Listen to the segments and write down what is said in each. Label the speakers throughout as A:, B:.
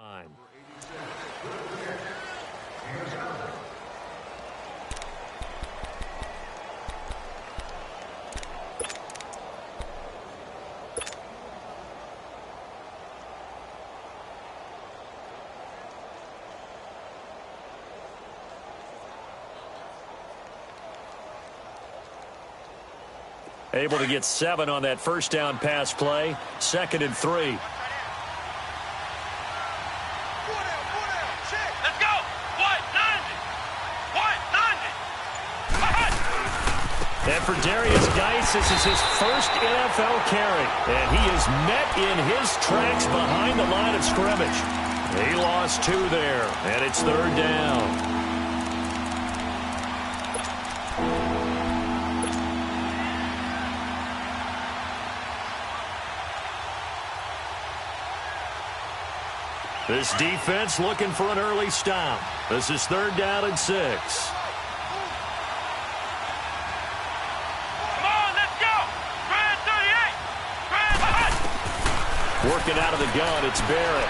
A: line. Able to get 7 on that first down pass play. 2nd and 3.
B: Let's go. What? 90.
A: And for Darius Geis, this is his first NFL carry. And he is met in his tracks behind the line of scrimmage. He lost 2 there, and it's 3rd down. This defense looking for an early stop. This is 3rd down and 6.
B: Come on, let's go. Grand 38. Grand 5.
A: Working out of the gun, it's Barrett.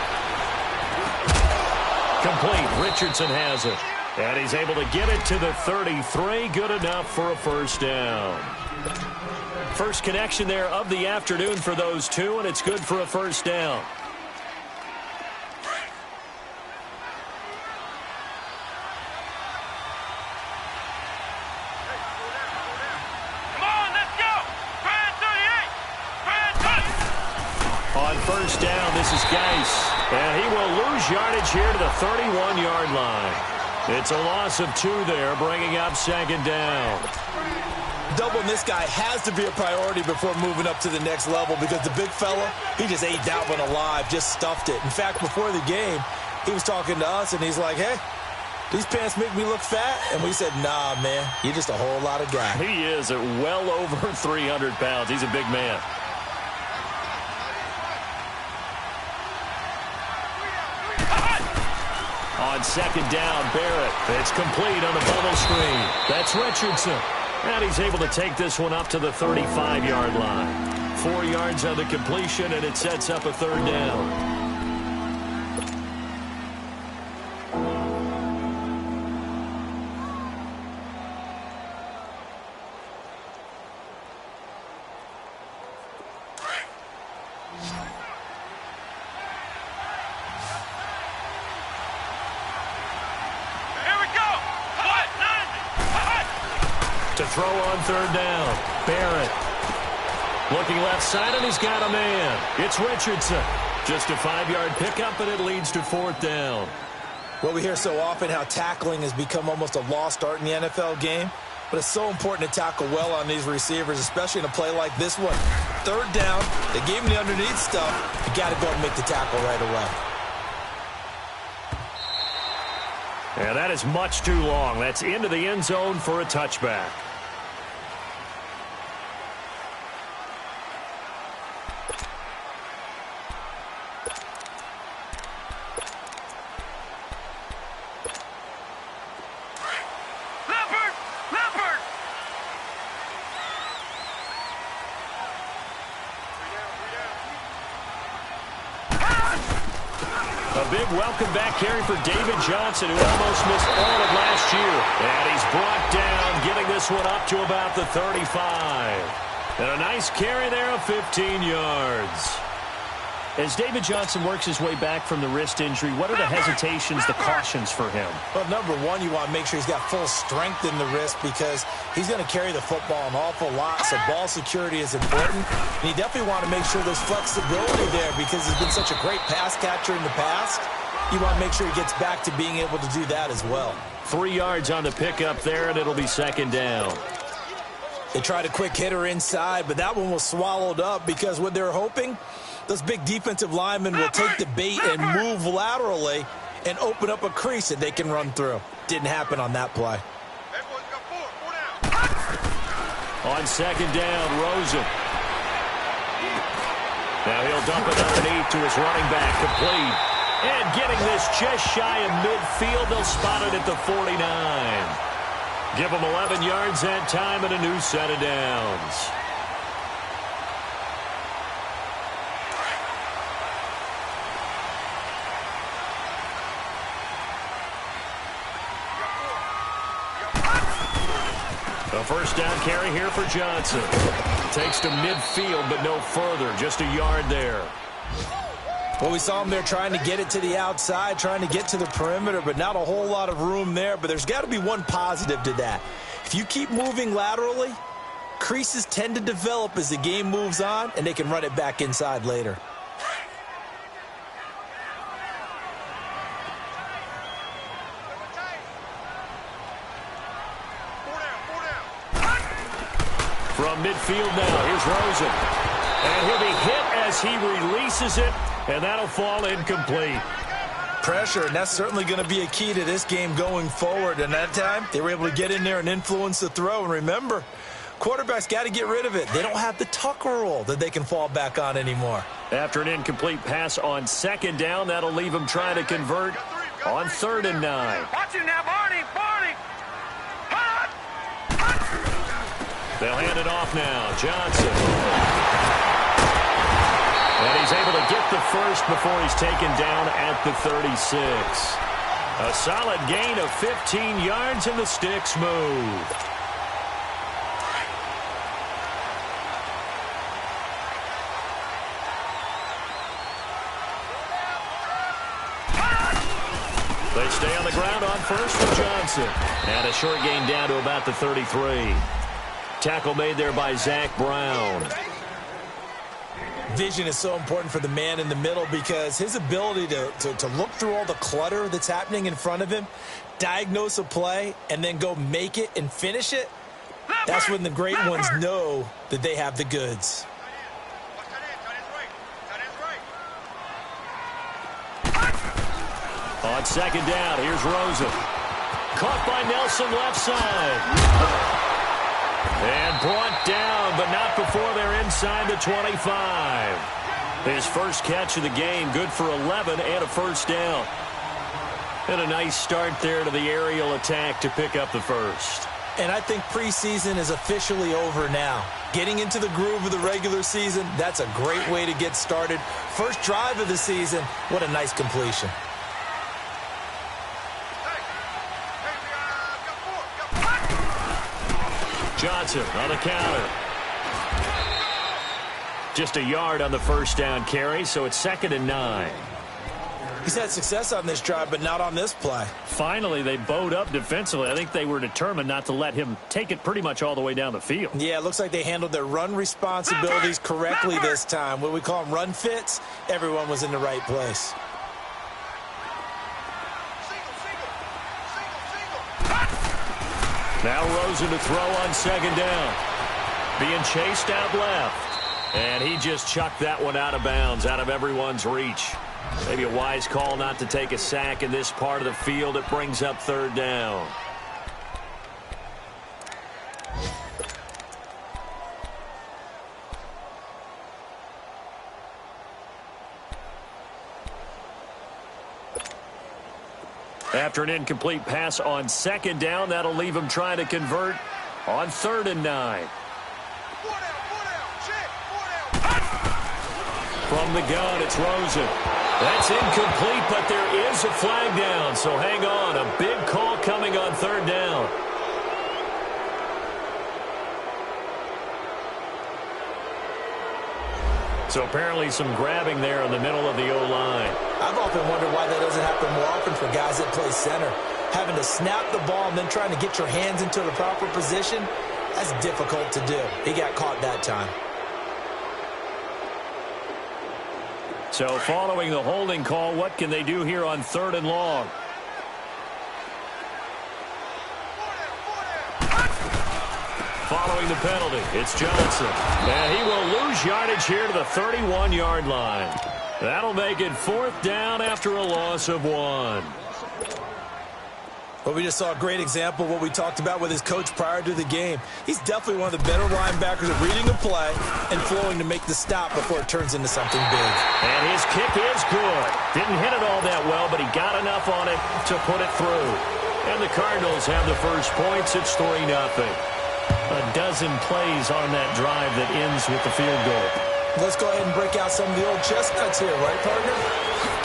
A: Complete. Richardson has it. And he's able to get it to the 33. Good enough for a first down. First connection there of the afternoon for those two, and it's good for a first down. First down, this is Geis. And he will lose yardage here to the 31-yard line. It's a loss of 2 there, bringing up 2nd down.
C: Doubling this guy has to be a priority before moving up to the next level because the big fella, he just ate that one alive, just stuffed it. In fact, before the game, he was talking to us, and he's like, hey, these pants make me look fat. And we said, nah, man, you're just a whole lot of guy.
A: He is at well over 300 pounds. He's a big man. On 2nd down, Barrett. It's complete on the bubble screen. That's Richardson. And he's able to take this one up to the 35-yard line. 4 yards on the completion, and it sets up a 3rd down. Throw on 3rd down. Barrett. Looking left side, and he's got a man. It's Richardson. Just a 5-yard pickup, and it leads to 4th down.
C: Well, we hear so often how tackling has become almost a lost art in the NFL game. But it's so important to tackle well on these receivers, especially in a play like this one. 3rd down. They gave him the underneath stuff. You got to go and make the tackle right away.
A: And that is much too long. That's into the end zone for a touchback. Welcome back carry for David Johnson, who almost missed all of last year. And he's brought down, getting this one up to about the 35. And a nice carry there of 15 yards. As David Johnson works his way back from the wrist injury, what are the hesitations, the cautions for him?
C: Well, number one, you want to make sure he's got full strength in the wrist because he's going to carry the football an awful lot, so ball security is important. And you definitely want to make sure there's flexibility there because he's been such a great pass catcher in the past. You want to make sure he gets back to being able to do that as well.
A: 3 yards on the pickup there, and it'll be 2nd down.
C: They tried a quick hitter inside, but that one was swallowed up because what they're hoping, those big defensive linemen will take the bait and move laterally and open up a crease that they can run through. Didn't happen on that play.
A: On 2nd down, Rosen. Now he'll dump it underneath to his running back, complete. And getting this just shy of midfield, they'll spot it at the 49. Give them 11 yards that time and a new set of downs. A first down carry here for Johnson. Takes to midfield, but no further. Just a yard there.
C: Well, we saw him there trying to get it to the outside, trying to get to the perimeter, but not a whole lot of room there. But there's got to be one positive to that. If you keep moving laterally, creases tend to develop as the game moves on, and they can run it back inside later.
A: From midfield now, here's Rosen. And he'll be hit as he releases it, and that'll fall incomplete.
C: Pressure, and that's certainly going to be a key to this game going forward. And that time, they were able to get in there and influence the throw. And remember, quarterbacks got to get rid of it. They don't have the Tucker rule that they can fall back on anymore.
A: After an incomplete pass on second down, that'll leave them trying to convert on 3rd and 9.
B: Watch him now, Barney.
A: They'll hand it off now. Johnson. And he's able to get the first before he's taken down at the 36. A solid gain of 15 yards, and the sticks move. They stay on the ground on first for Johnson. And a short gain down to about the 33. Tackle made there by Zach Brown.
C: Vision is so important for the man in the middle because his ability to look through all the clutter that's happening in front of him, diagnose a play, and then go make it and finish it, that's when the great ones know that they have the goods.
A: On second down, here's Rosen. Caught by Nelson left side. And brought down, but not before they're inside the 25. His first catch of the game, good for 11 and a first down. And a nice start there to the aerial attack to pick up the first.
C: And I think preseason is officially over now. Getting into the groove of the regular season, that's a great way to get started. First drive of the season, what a nice completion.
A: Johnson on the counter. Just a yard on the first down carry, so it's 2nd and 9.
C: He's had success on this drive, but not on this play.
A: Finally, they bowed up defensively. I think they were determined not to let him take it pretty much all the way down the field.
C: Yeah, it looks like they handled their run responsibilities correctly this time. What we call them run fits, everyone was in the right place.
A: Now Rosen to throw on second down. Being chased out left. And he just chucked that one out of bounds, out of everyone's reach. Maybe a wise call not to take a sack in this part of the field. It brings up 3rd down. After an incomplete pass on second down, that'll leave him trying to convert on 3rd and 9. From the gun, it's Rosen. That's incomplete, but there is a flag down, so hang on. A big call coming on 3rd down. So apparently some grabbing there in the middle of the O-line.
C: I've often wondered why that doesn't happen more often for guys that play center. Having to snap the ball and then trying to get your hands into the proper position, that's difficult to do. He got caught that time.
A: So following the holding call, what can they do here on 3rd and long? Following the penalty, it's Johnson. And he will lose yardage here to the 31-yard line. That'll make it 4th down after a loss of 1.
C: Well, we just saw a great example of what we talked about with his coach prior to the game. He's definitely one of the better linebackers at reading a play and flowing to make the stop before it turns into something big.
A: And his kick is good. Didn't hit it all that well, but he got enough on it to put it through. And the Cardinals have the first points. It's 3-0. A dozen plays on that drive that ends with the field goal.
C: Let's go ahead and break out some of the old chestnuts here, right, partner?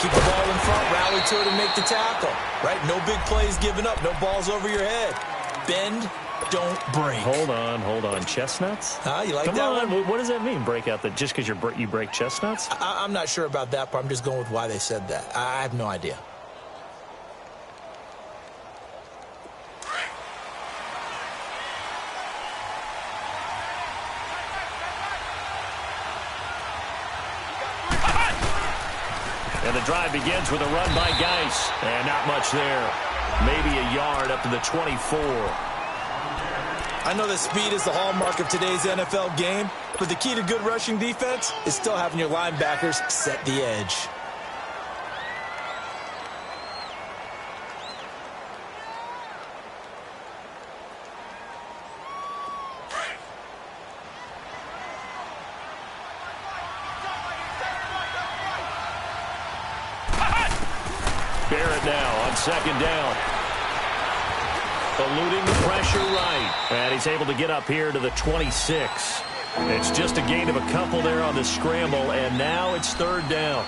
C: Keep the ball in front, rally to it, and make the tackle, right? No big plays given up, no balls over your head. Bend, don't break.
A: Hold on. Chestnuts?
C: You like
A: Come
C: that
A: on.
C: one?
A: What does that mean, break out? Just because you break chestnuts?
C: I'm not sure about that, but I'm just going with why they said that. I have no idea.
A: And the drive begins with a run by Geis. And not much there. Maybe a yard up to the 24.
C: I know that speed is the hallmark of today's NFL game, but the key to good rushing defense is still having your linebackers set the edge.
A: Barrett now on second down. Eluding the pressure right. And he's able to get up here to the 26. It's just a gain of a couple there on the scramble, and now it's third down.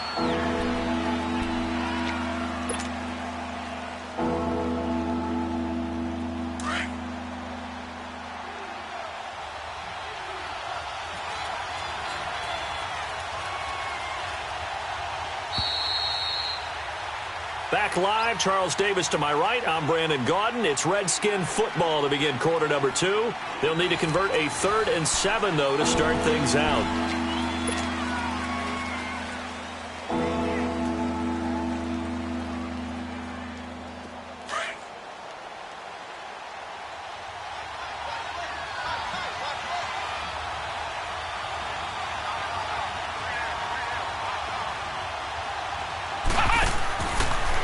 A: Back live, Charles Davis to my right. I'm Brandon Gaudin. It's Redskin football to begin quarter number 2. They'll need to convert a 3rd and 7, though, to start things out.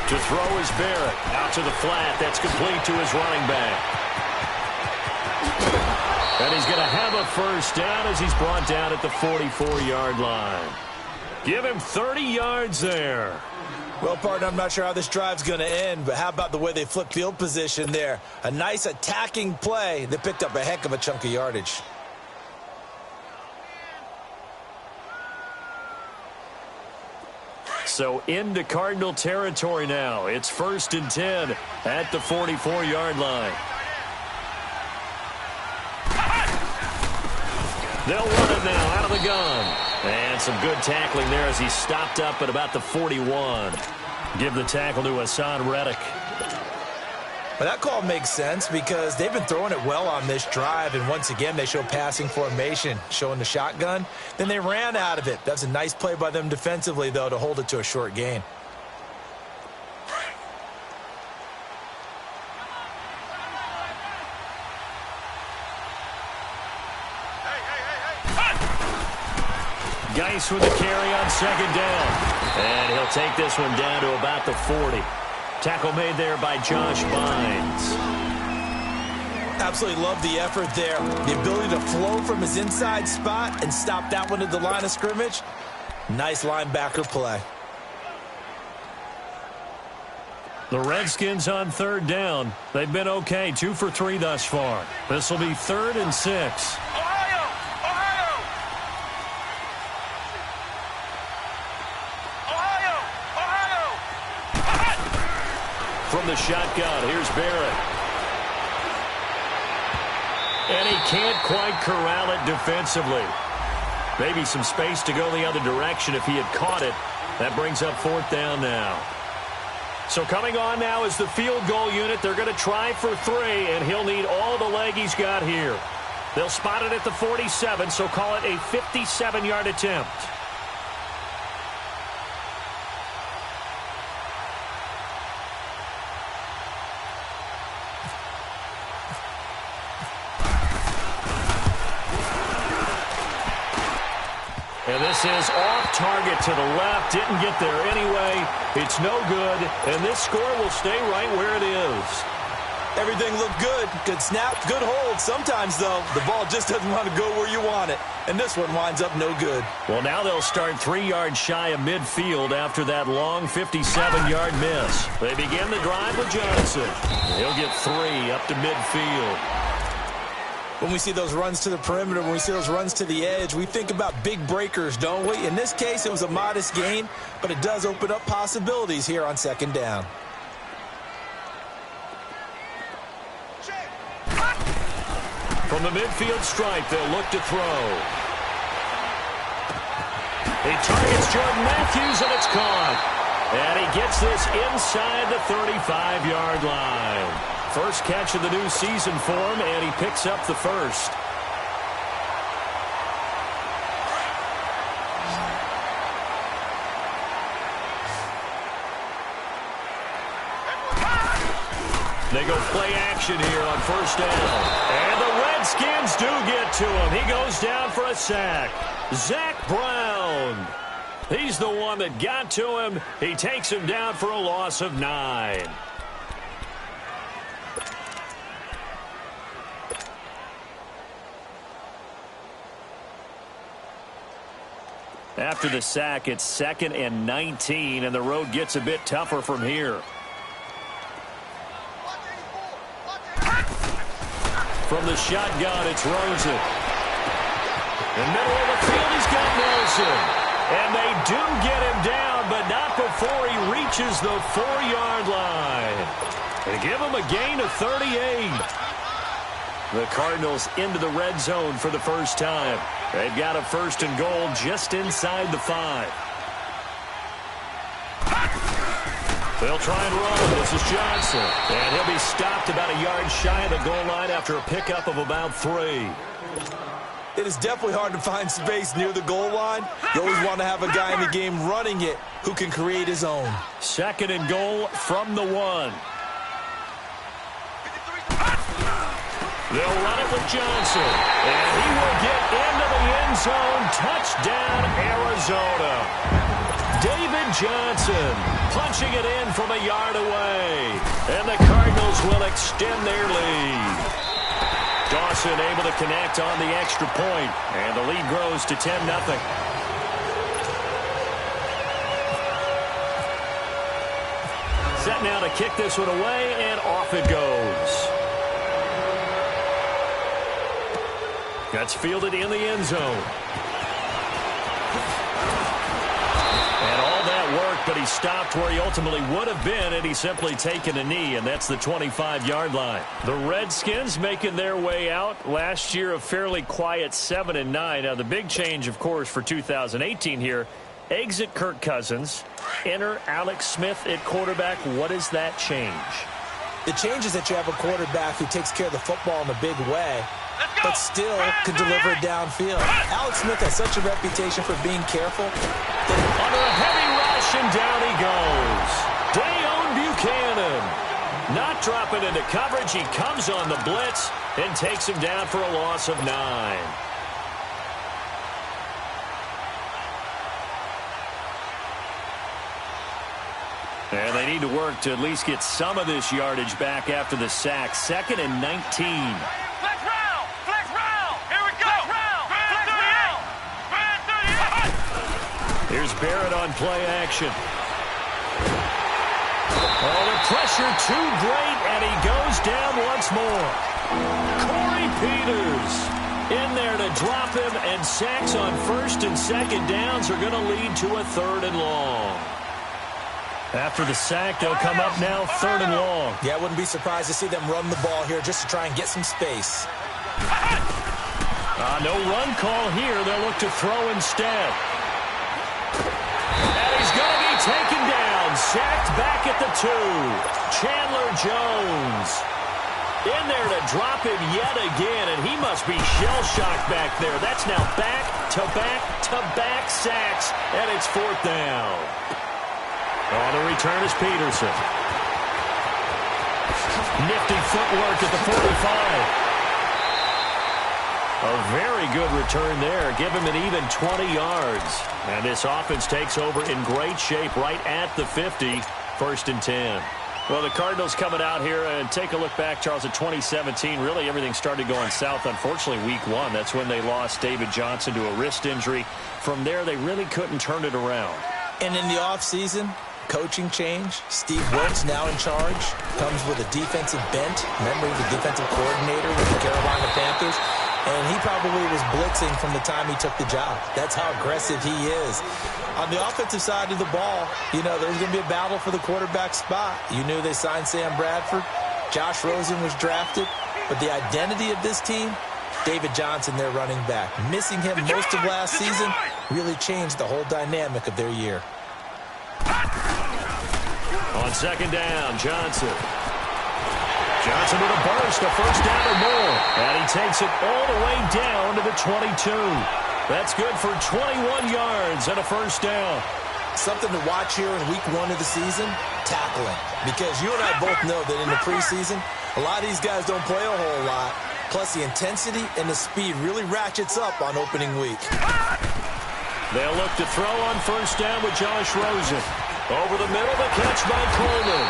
A: To throw is Barrett. Out to the flat. That's complete to his running back. And he's going to have a first down as he's brought down at the 44-yard line. Give him 30 yards there.
C: Well, partner, I'm not sure how this drive's going to end, but how about the way they flip field position there? A nice attacking play that picked up a heck of a chunk of yardage.
A: So into Cardinal territory now. It's 1st and 10 at the 44-yard line. They'll run it now out of the gun. And some good tackling there as he stopped up at about the 41. Give the tackle to Hassan Reddick.
C: Well, that call makes sense because they've been throwing it well on this drive, and once again they show passing formation, showing the shotgun. Then they ran out of it. That's a nice play by them defensively, though, to hold it to a short gain.
A: Geis with the carry on second down. And he'll take this one down to about the 40. Tackle made there by Josh Bynes.
C: Absolutely love the effort there. The ability to flow from his inside spot and stop that one at the line of scrimmage. Nice linebacker play.
A: The Redskins on third down. They've been okay, 2 for 3 thus far. This will be 3rd and 6. From the shotgun, here's Barrett. And he can't quite corral it defensively. Maybe some space to go the other direction if he had caught it. That brings up 4th down now. So coming on now is the field goal unit. They're going to try for 3, and he'll need all the leg he's got here. They'll spot it at the 47, so call it a 57-yard attempt. And this is off target to the left. Didn't get there anyway. It's no good. And this score will stay right where it is.
C: Everything looked good. Good snap, good hold. Sometimes, though, the ball just doesn't want to go where you want it. And this one winds up no good.
A: Well, now they'll start 3 yards shy of midfield after that long 57-yard miss. They begin the drive with Johnson. He'll get 3 up to midfield.
C: When we see those runs to the perimeter, when we see those runs to the edge, we think about big breakers, don't we? In this case, it was a modest gain, but it does open up possibilities here on second down.
A: From the midfield stripe, they'll look to throw. He targets Jordan Matthews, and it's caught. And he gets this inside the 35-yard line. First catch of the new season for him, and he picks up the first. They go play action here on first down. And the Redskins do get to him. He goes down for a sack. Zach Brown. He's the one that got to him. He takes him down for a loss of 9. After the sack, it's 2nd and 19, and the road gets a bit tougher from here. From the shotgun, it's Rosen. In the middle of the field, he's got Nelson. And they do get him down, but not before he reaches the 4-yard line. They give him a gain of 38. The Cardinals into the red zone for the first time. They've got a 1st and goal just inside the 5. They'll try and run. This is Johnson. And he'll be stopped about a yard shy of the goal line after a pickup of about 3.
C: It is definitely hard to find space near the goal line. You always want to have a guy in the game running it who can create his own.
A: 2nd and goal from the 1. They'll run it with Johnson. And he will get into the end zone. Touchdown, Arizona. David Johnson punching it in from a yard away. And the Cardinals will extend their lead. Dawson able to connect on the extra point. And the lead grows to 10-0. Set now to kick this one away, and off it goes. That's fielded in the end zone. But he stopped where he ultimately would have been, and he's simply taken a knee, and that's the 25-yard line. The Redskins making their way out. Last year, a fairly quiet 7-9. Now, the big change, of course, for 2018 here, exit Kirk Cousins, enter Alex Smith at quarterback. What does that change?
C: The change is that you have a quarterback who takes care of the football in a big way, but still can deliver it downfield. Alex Smith has such a reputation for being careful.
A: Under a heavy rush, and down he goes. Dayon Buchanan. Not dropping into coverage. He comes on the blitz and takes him down for a loss of 9. And they need to work to at least get some of this yardage back after the sack. 2nd and 19.
B: Flex round! Flex round! Here we go! Flex round!
A: Here's Barrett on play action. Oh, the pressure too great, and he goes down once more. Corey Peters in there to drop him, and sacks on 1st and 2nd downs are going to lead to a 3rd and long. After the sack, they'll come up now 3rd and long.
C: Yeah, I wouldn't be surprised to see them run the ball here just to try and get some space.
A: No run call here. They'll look to throw instead. And he's going to be taken down. Sacked back at the 2. Chandler Jones in there to drop him yet again, and he must be shell-shocked back there. That's now back-to-back-to-back sacks, and it's 4th down. On the return is Peterson. Nifty footwork at the 45. A very good return there. Give him an even 20 yards. And this offense takes over in great shape right at the 50. 1st and 10. Well, the Cardinals coming out here, and take a look back, Charles, at 2017. Really, everything started going south, unfortunately, week 1. That's when they lost David Johnson to a wrist injury. From there, they really couldn't turn it around.
C: And in the offseason, coaching change. Steve Wilkes now in charge. Comes with a defensive bent. Remember, he was a defensive coordinator with the Carolina Panthers. And he probably was blitzing from the time he took the job. That's how aggressive he is. On the offensive side of the ball, you know, there's going to be a battle for the quarterback spot. You knew they signed Sam Bradford. Josh Rosen was drafted. But the identity of this team, David Johnson, their running back. Missing him most of last season really changed the whole dynamic of their year.
A: On second down, Johnson. Johnson with a burst, a first down or more. And he takes it all the way down to the 22. That's good for 21 yards and a first down.
C: Something to watch here in week 1 of the season, tackling. Because you and I both know that in the preseason, a lot of these guys don't play a whole lot. Plus, the intensity and the speed really ratchets up on opening week.
A: They'll look to throw on first down with Josh Rosen. Over the middle, the catch by Coleman.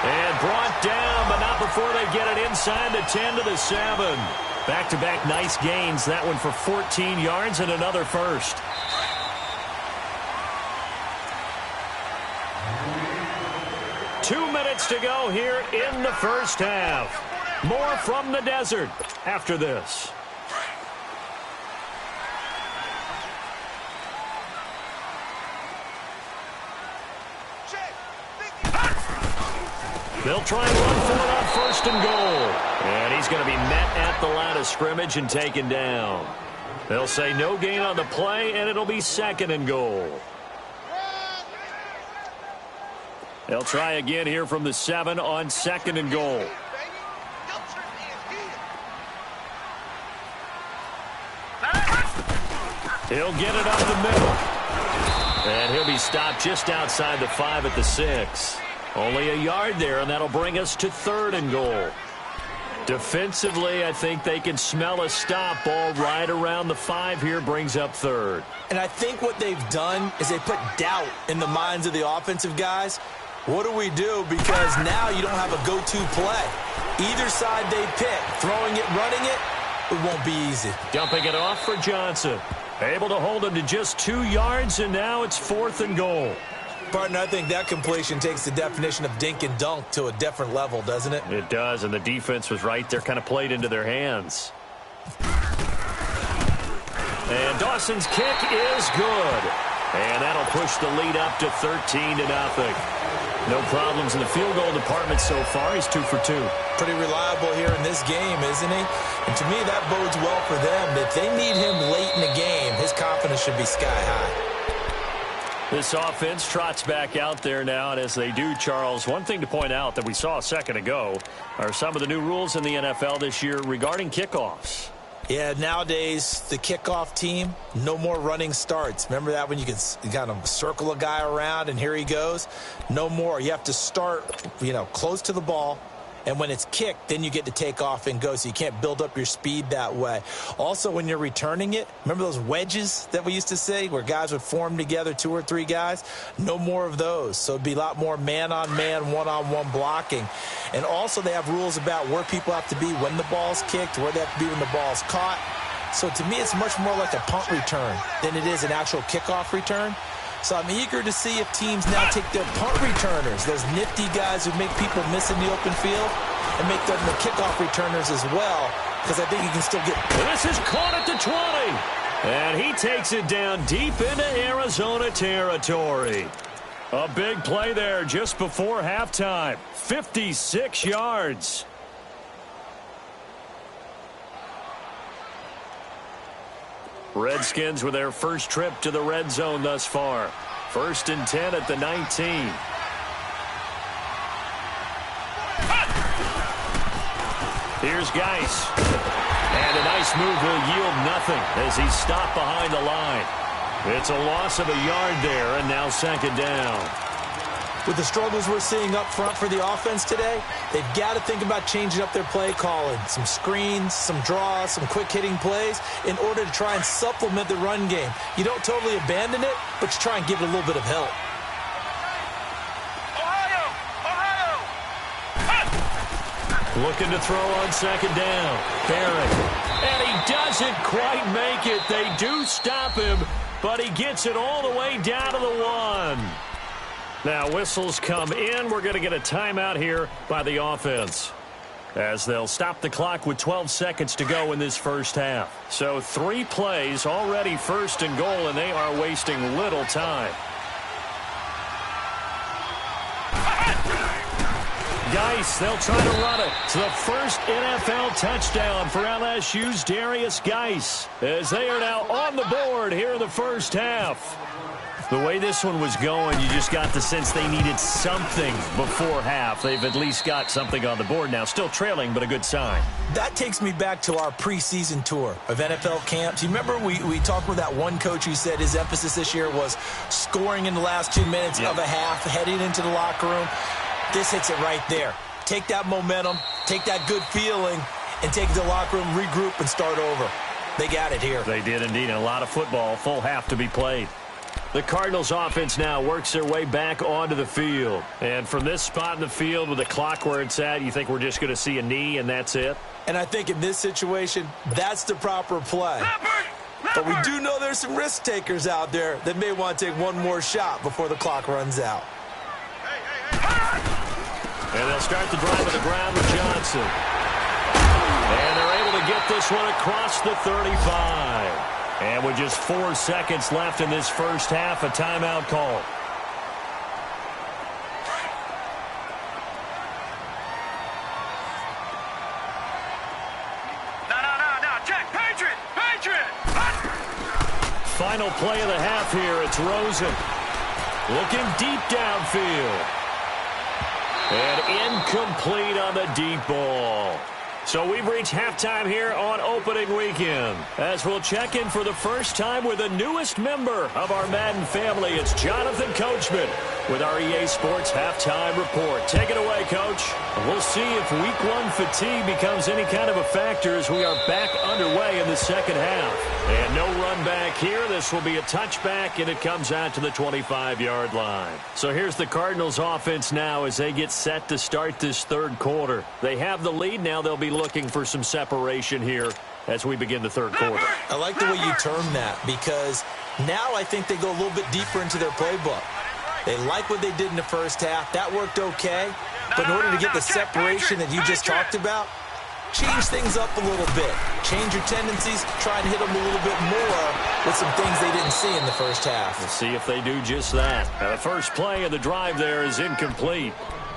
A: And brought down, but not before they get it inside the 10 to the 7. Back-to-back nice gains. That one for 14 yards and another first. Two minutes to go here in the first half. More from the desert after this. They'll try and run for it on first and goal. And he's going to be met at the line of scrimmage and taken down. They'll say no gain on the play, and it'll be second and goal. They'll try again here from the 7 on second and goal. He'll get it up the middle. And he'll be stopped just outside the 5 at the 6. Only a yard there, and that'll bring us to third and goal. Defensively, I think they can smell a stop. Ball right around the 5 here brings up third.
C: And I think what they've done is they put doubt in the minds of the offensive guys. What do we do? Because now you don't have a go-to play. Either side they pick, throwing it, running it, it won't be easy.
A: Dumping it off for Johnson. Able to hold him to just 2 yards, and now it's fourth and goal.
C: Partner, I think that completion takes the definition of dink and dunk to a different level, doesn't it?
A: It does, and the defense was right there, kind of played into their hands. And Dawson's kick is good. And that'll push the lead up to 13-0. No problems in the field goal department so far. He's 2 for 2.
C: Pretty reliable here in this game, isn't he? And to me, that bodes well for them. If they need him late in the game, his confidence should be sky high.
A: This offense trots back out there now, and as they do, Charles, one thing to point out that we saw a second ago are some of the new rules in the NFL this year regarding kickoffs.
C: Yeah, nowadays, the kickoff team, no more running starts. Remember that when you can kind of circle a guy around and here he goes? No more. You have to start, close to the ball. And when it's kicked, then you get to take off and go, so you can't build up your speed that way. Also, when you're returning it, remember those wedges that we used to say where guys would form together, 2 or 3 guys? No more of those. So it'd be a lot more man-on-man, one-on-one blocking. And also they have rules about where people have to be when the ball's kicked, where they have to be when the ball's caught. So to me, it's much more like a punt return than it is an actual kickoff return. So I'm eager to see if teams now take their punt returners, those nifty guys who make people miss in the open field, and make them the kickoff returners as well, because I think you can still get...
A: This is caught at the 20, and he takes it down deep into Arizona territory. A big play there just before halftime, 56 yards. Redskins with their first trip to the red zone thus far. 1st and 10 at the 19. Here's Geis. And a nice move will yield nothing as he's stopped behind the line. It's a loss of a yard there, and now second down.
C: With the struggles we're seeing up front for the offense today, they've got to think about changing up their play calling. Some screens, some draws, some quick-hitting plays in order to try and supplement the run game. You don't totally abandon it, but you try and give it a little bit of help.
A: Looking to throw on second down. Barrett. And he doesn't quite make it. They do stop him, but he gets it all the way down to the 1. Now whistles come in. We're going to get a timeout here by the offense, as they'll stop the clock with 12 seconds to go in this first half. So 3 plays already 1st and goal, and they are wasting little time. Geis, they'll try to run it. It's the first NFL touchdown for LSU's Darius Geis, as they are now on the board here in the first half. The way this one was going, you just got the sense they needed something before half. They've at least got something on the board now. Still trailing, but a good sign.
C: That takes me back to our preseason tour of NFL camps. You remember we talked with that one coach who said his emphasis this year was scoring in the last 2 minutes of a half, heading into the locker room. This hits it right there. Take that momentum, take that good feeling, and take it to the locker room, regroup, and start over. They got it here.
A: They did indeed. And a lot of football, full half to be played. The Cardinals offense now works their way back onto the field. And from this spot in the field with the clock where it's at, you think we're just going to see a knee and that's it?
C: And I think in this situation, that's the proper play. But we do know there's some risk takers out there that may want to take one more shot before the clock runs out.
A: And they'll start the drive on the ground with Johnson. And they're able to get this one across the 35. And with just 4 seconds left in this first half, a timeout call.
B: No. Check. Patriot.
A: Final play of the half here. It's Rosen. Looking deep downfield. And incomplete on the deep ball. So we've reached halftime here on opening weekend, as we'll check in for the first time with the newest member of our Madden family. It's Jonathan Coachman with our EA Sports Halftime Report. Take it away, Coach. We'll see if Week 1 fatigue becomes any kind of a factor as we are back underway in the second half. And no run back here. This will be a touchback, and it comes out to the 25-yard line. So here's the Cardinals offense now as they get set to start this third quarter. They have the lead now. They'll be looking for some separation here as we begin the third quarter.
C: I like the way you term that, because now I think they go a little bit deeper into their playbook. They like what they did in the first half. That worked okay. But in order to get the separation that you just talked about, change things up a little bit. Change your tendencies. Try and hit them a little bit more with some things they didn't see in the first half.
A: We'll see if they do just that. The first play of the drive there is incomplete.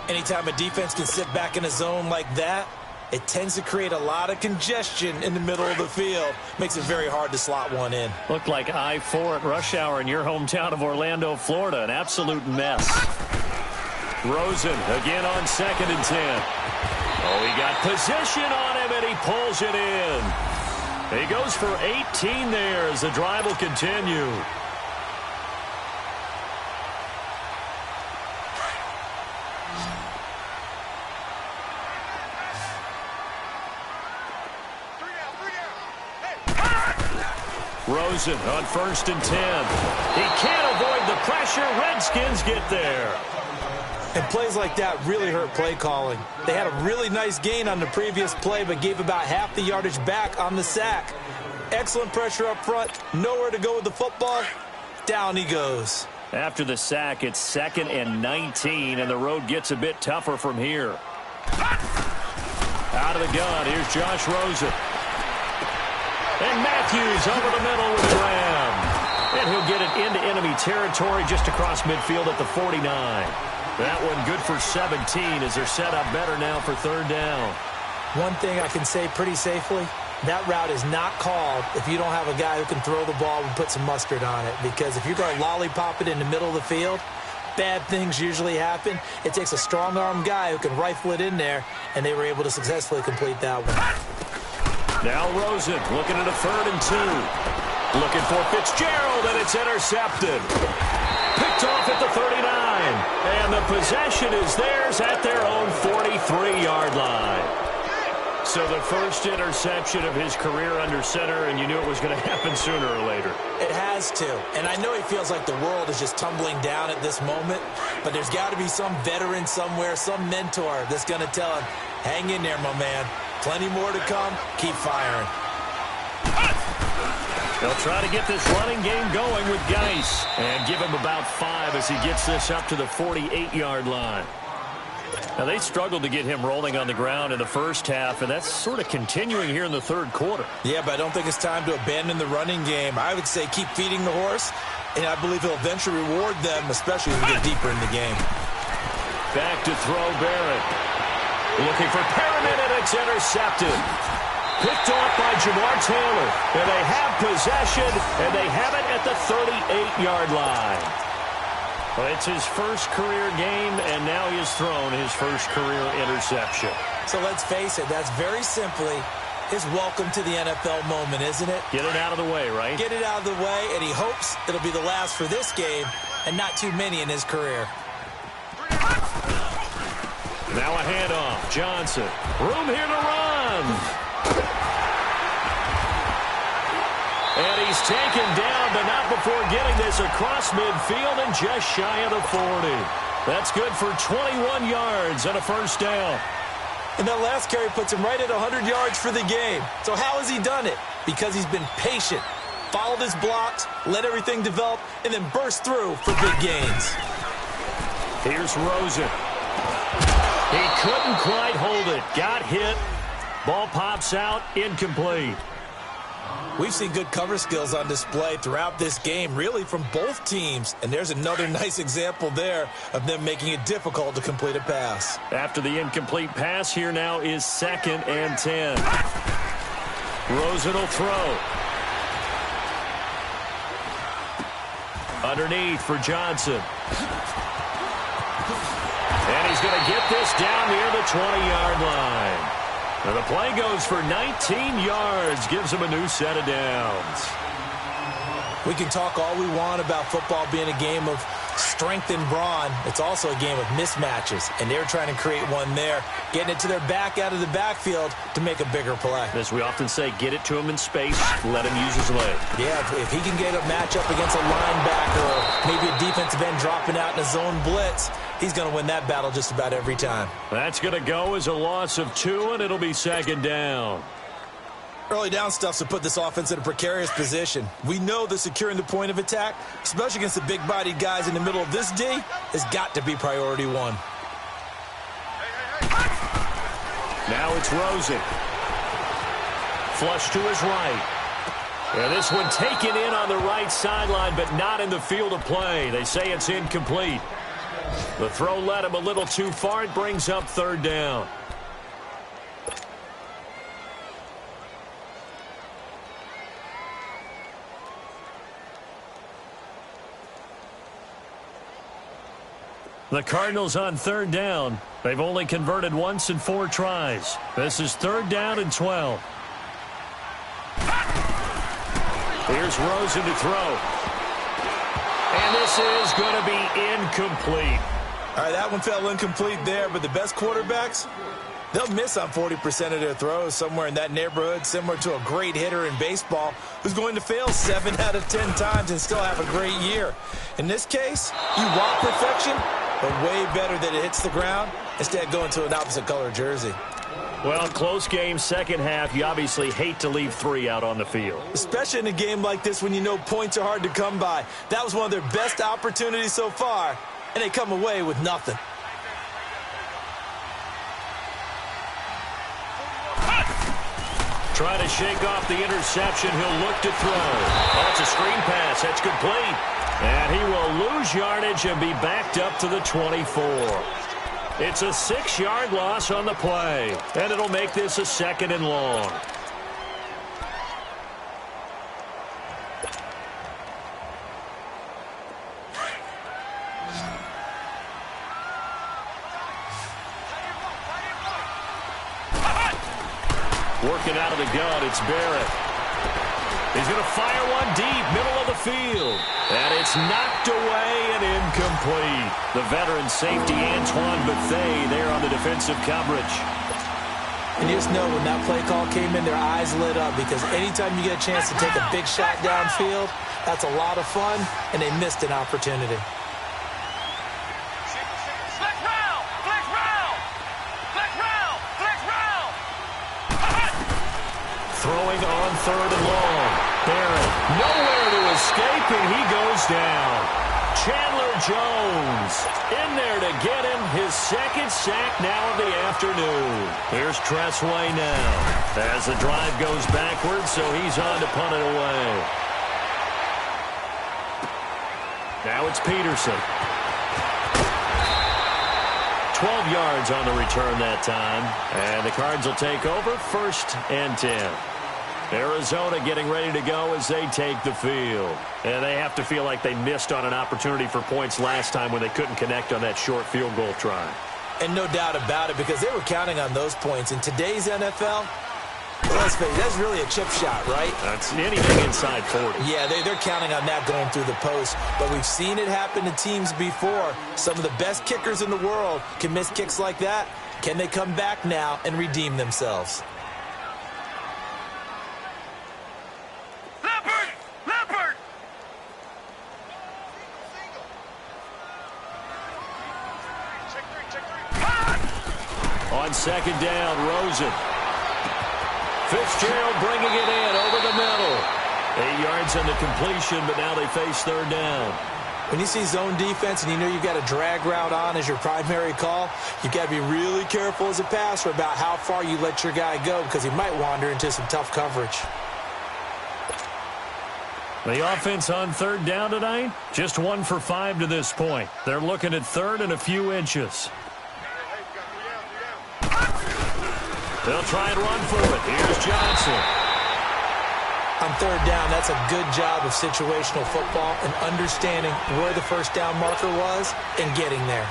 C: Anytime a defense can sit back in a zone like that, it tends to create a lot of congestion in the middle of the field. Makes it very hard to slot one in.
A: Looked like I-4 at rush hour in your hometown of Orlando, Florida. An absolute mess. Rosen again on 2nd and 10. Oh, he got position on him, and he pulls it in. He goes for 18 there as the drive will continue. Rosen on 1st and 10. He can't avoid the pressure. Redskins get there.
C: And plays like that really hurt play calling. They had a really nice gain on the previous play, but gave about half the yardage back on the sack. Excellent pressure up front. Nowhere to go with the football. Down he goes.
A: After the sack, it's 2nd and 19, and the road gets a bit tougher from here. Out of the gun, here's Josh Rosen. And Matthews over the middle with the ram. And he'll get it into enemy territory just across midfield at the 49. That one good for 17 as they're set up better now for 3rd down.
C: One thing I can say pretty safely, that route is not called if you don't have a guy who can throw the ball and put some mustard on it. Because if you're going to lollipop it in the middle of the field, bad things usually happen. It takes a strong-arm guy who can rifle it in there, and they were able to successfully complete that one.
A: Now Rosen looking at a 3rd and 2. Looking for Fitzgerald, and it's intercepted. Picked off at the 39. And the possession is theirs at their own 43-yard line. So the first interception of his career under center, and you knew it was going to happen sooner or later.
C: It has to. And I know he feels like the world is just tumbling down at this moment, but there's got to be some veteran somewhere, some mentor that's going to tell him, hang in there, my man. Plenty more to come. Keep firing.
A: They'll try to get this running game going with Geis and give him about 5 as he gets this up to the 48-yard line. Now, they struggled to get him rolling on the ground in the first half, and that's sort of continuing here in the third quarter.
C: Yeah, but I don't think it's time to abandon the running game. I would say keep feeding the horse, and I believe he'll eventually reward them, especially as we get deeper in the game.
A: Back to throw Barrett. Looking for Perriman, and it's intercepted. Picked off by Jamar Taylor. And they have possession, and they have it at the 38-yard line. Well, it's his first career game, and now he has thrown his first career interception.
C: So let's face it, that's very simply his welcome to the NFL moment, isn't it?
A: Get it out of the way, right?
C: Get it out of the way, and he hopes it'll be the last for this game and not too many in his career.
A: Now a handoff. Johnson. Room here to run. And he's taken down, but not before getting this across midfield and just shy of the 40. That's good for 21 yards and a first down.
C: And that last carry puts him right at 100 yards for the game. So how has he done it? Because he's been patient, followed his blocks, let everything develop, and then burst through for big gains.
A: Here's Rosen. He couldn't quite hold it. Got hit. Ball pops out. Incomplete.
C: We've seen good cover skills on display throughout this game, really from both teams. And there's another nice example there of them making it difficult to complete a pass.
A: After the incomplete pass, here now is 2nd and 10. Rosen will throw. Underneath for Johnson. And he's going to get this down near the 20-yard line. And the play goes for 19 yards, gives him a new set of downs.
C: We can talk all we want about football being a game of strength and brawn. It's also a game of mismatches, and they're trying to create one there, getting it to their back out of the backfield to make a bigger play.
A: As we often say, get it to him in space, let him use his leg.
C: Yeah, if he can get a matchup against a linebacker or maybe a defensive end dropping out in a zone blitz, he's going to win that battle just about every time.
A: That's going to go as a loss of 2, and it'll be 2nd down.
C: Early down stuff to put this offense in a precarious position. We know that securing the point of attack, especially against the big-bodied guys in the middle of this D, has got to be priority one.
A: Now it's Rosen. Flush to his right. And this one taken in on the right sideline, but not in the field of play. They say it's incomplete. The throw led him a little too far. It brings up 3rd down. The Cardinals on 3rd down. They've only converted once in 4 tries. This is 3rd down and 12. Here's Rosen to throw. And this is going to be incomplete.
C: All right, that one fell incomplete there, but the best quarterbacks, they'll miss on 40% of their throws, somewhere in that neighborhood, similar to a great hitter in baseball who's going to fail 7 out of 10 times and still have a great year. In this case, you want perfection, but way better that it hits the ground instead of going to an opposite color jersey.
A: Well, close game, second half. You obviously hate to leave 3 out on the field.
C: Especially in a game like this when you know points are hard to come by. That was one of their best opportunities so far, and they come away with nothing.
A: Trying to shake off the interception. He'll look to throw. Oh, it's a screen pass. That's complete. And he will lose yardage and be backed up to the 24. It's a 6-yard loss on the play. And it'll make this a 2nd and long. Working out of the gun, it's Barrett. He's going to fire one deep, middle of the field. And it's knocked away and incomplete. The veteran safety, Antoine Bethea, there on the defensive coverage.
C: And you just know when that play call came in, their eyes lit up, because anytime you get a chance to take a big shot downfield, that's a lot of fun, and they missed an opportunity.
A: Throwing on 3rd and long. Barrett nowhere to escape, and he goes down. Chandler Jones in there to get him his 2nd sack now of the afternoon. Here's Tressway now as the drive goes backwards, so he's on to punt it away. Now it's Peterson. 12 yards on the return that time. And the Cards will take over 1st and 10. Arizona getting ready to go as they take the field. And they have to feel like they missed on an opportunity for points last time when they couldn't connect on that short field goal try.
C: And no doubt about it, because they were counting on those points. In today's NFL, let's face it, that's really a chip shot, right?
A: That's anything inside 40.
C: Yeah, they're counting on that going through the post. But we've seen it happen to teams before. Some of the best kickers in the world can miss kicks like that. Can they come back now and redeem themselves?
A: On 2nd down, Rosen. Fitzgerald bringing it in over the middle. 8 yards on the completion, but now they face 3rd down.
C: When you see zone defense and you know you've got a drag route on as your primary call, you've got to be really careful as a passer about how far you let your guy go, because he might wander into some tough coverage.
A: The offense on 3rd down tonight, just 1 for 5 to this point. They're looking at 3rd and a few inches. They'll try and run for it. Here's Johnson.
C: On 3rd down, that's a good job of situational football and understanding where the 1st down marker was and getting there.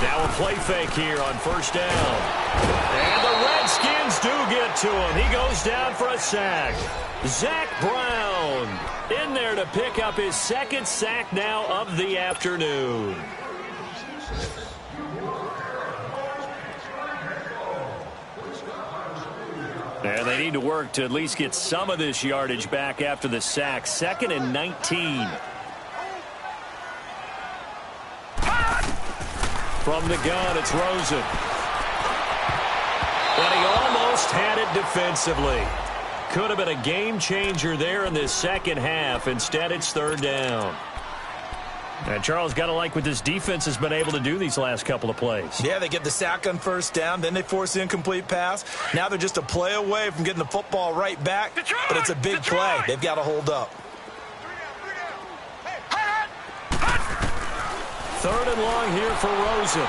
A: Now a play fake here on 1st down. And the Redskins do get to him. He goes down for a sack. Zach Brown in there to pick up his 2nd sack now of the afternoon. And they need to work to at least get some of this yardage back after the sack. 2nd and 19. From the gun, it's Rosen. But he almost had it defensively. Could have been a game changer there in this 2nd half. Instead, it's 3rd down. And Charles, got to like what this defense has been able to do these last couple of plays.
C: Yeah, they get the sack on 1st down, then they force the incomplete pass. Now they're just a play away from getting the football right back, but it's a big play. They've got to hold up.
A: 3rd and long here for Rosen.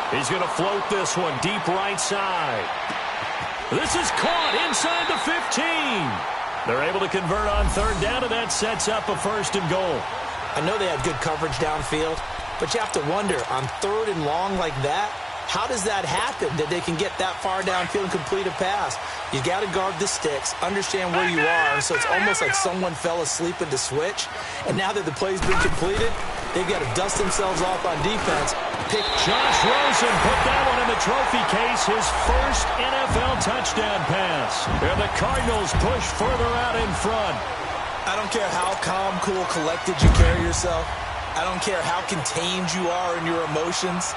A: He's going to float this one deep right side. This is caught inside the 15. They're able to convert on 3rd down, and that sets up a 1st and goal.
C: I know they had good coverage downfield, but you have to wonder, on 3rd and long like that, how does that happen, that they can get that far downfield and complete a pass? You got to guard the sticks, understand where you are, so it's almost like someone fell asleep at the switch, and now that the play's been completed, they've got to dust themselves off on defense.
A: Josh Rosen put that one in the trophy case, his 1st NFL touchdown pass. And the Cardinals push further out in front.
C: I don't care how calm, cool, collected you carry yourself. I don't care how contained you are in your emotions.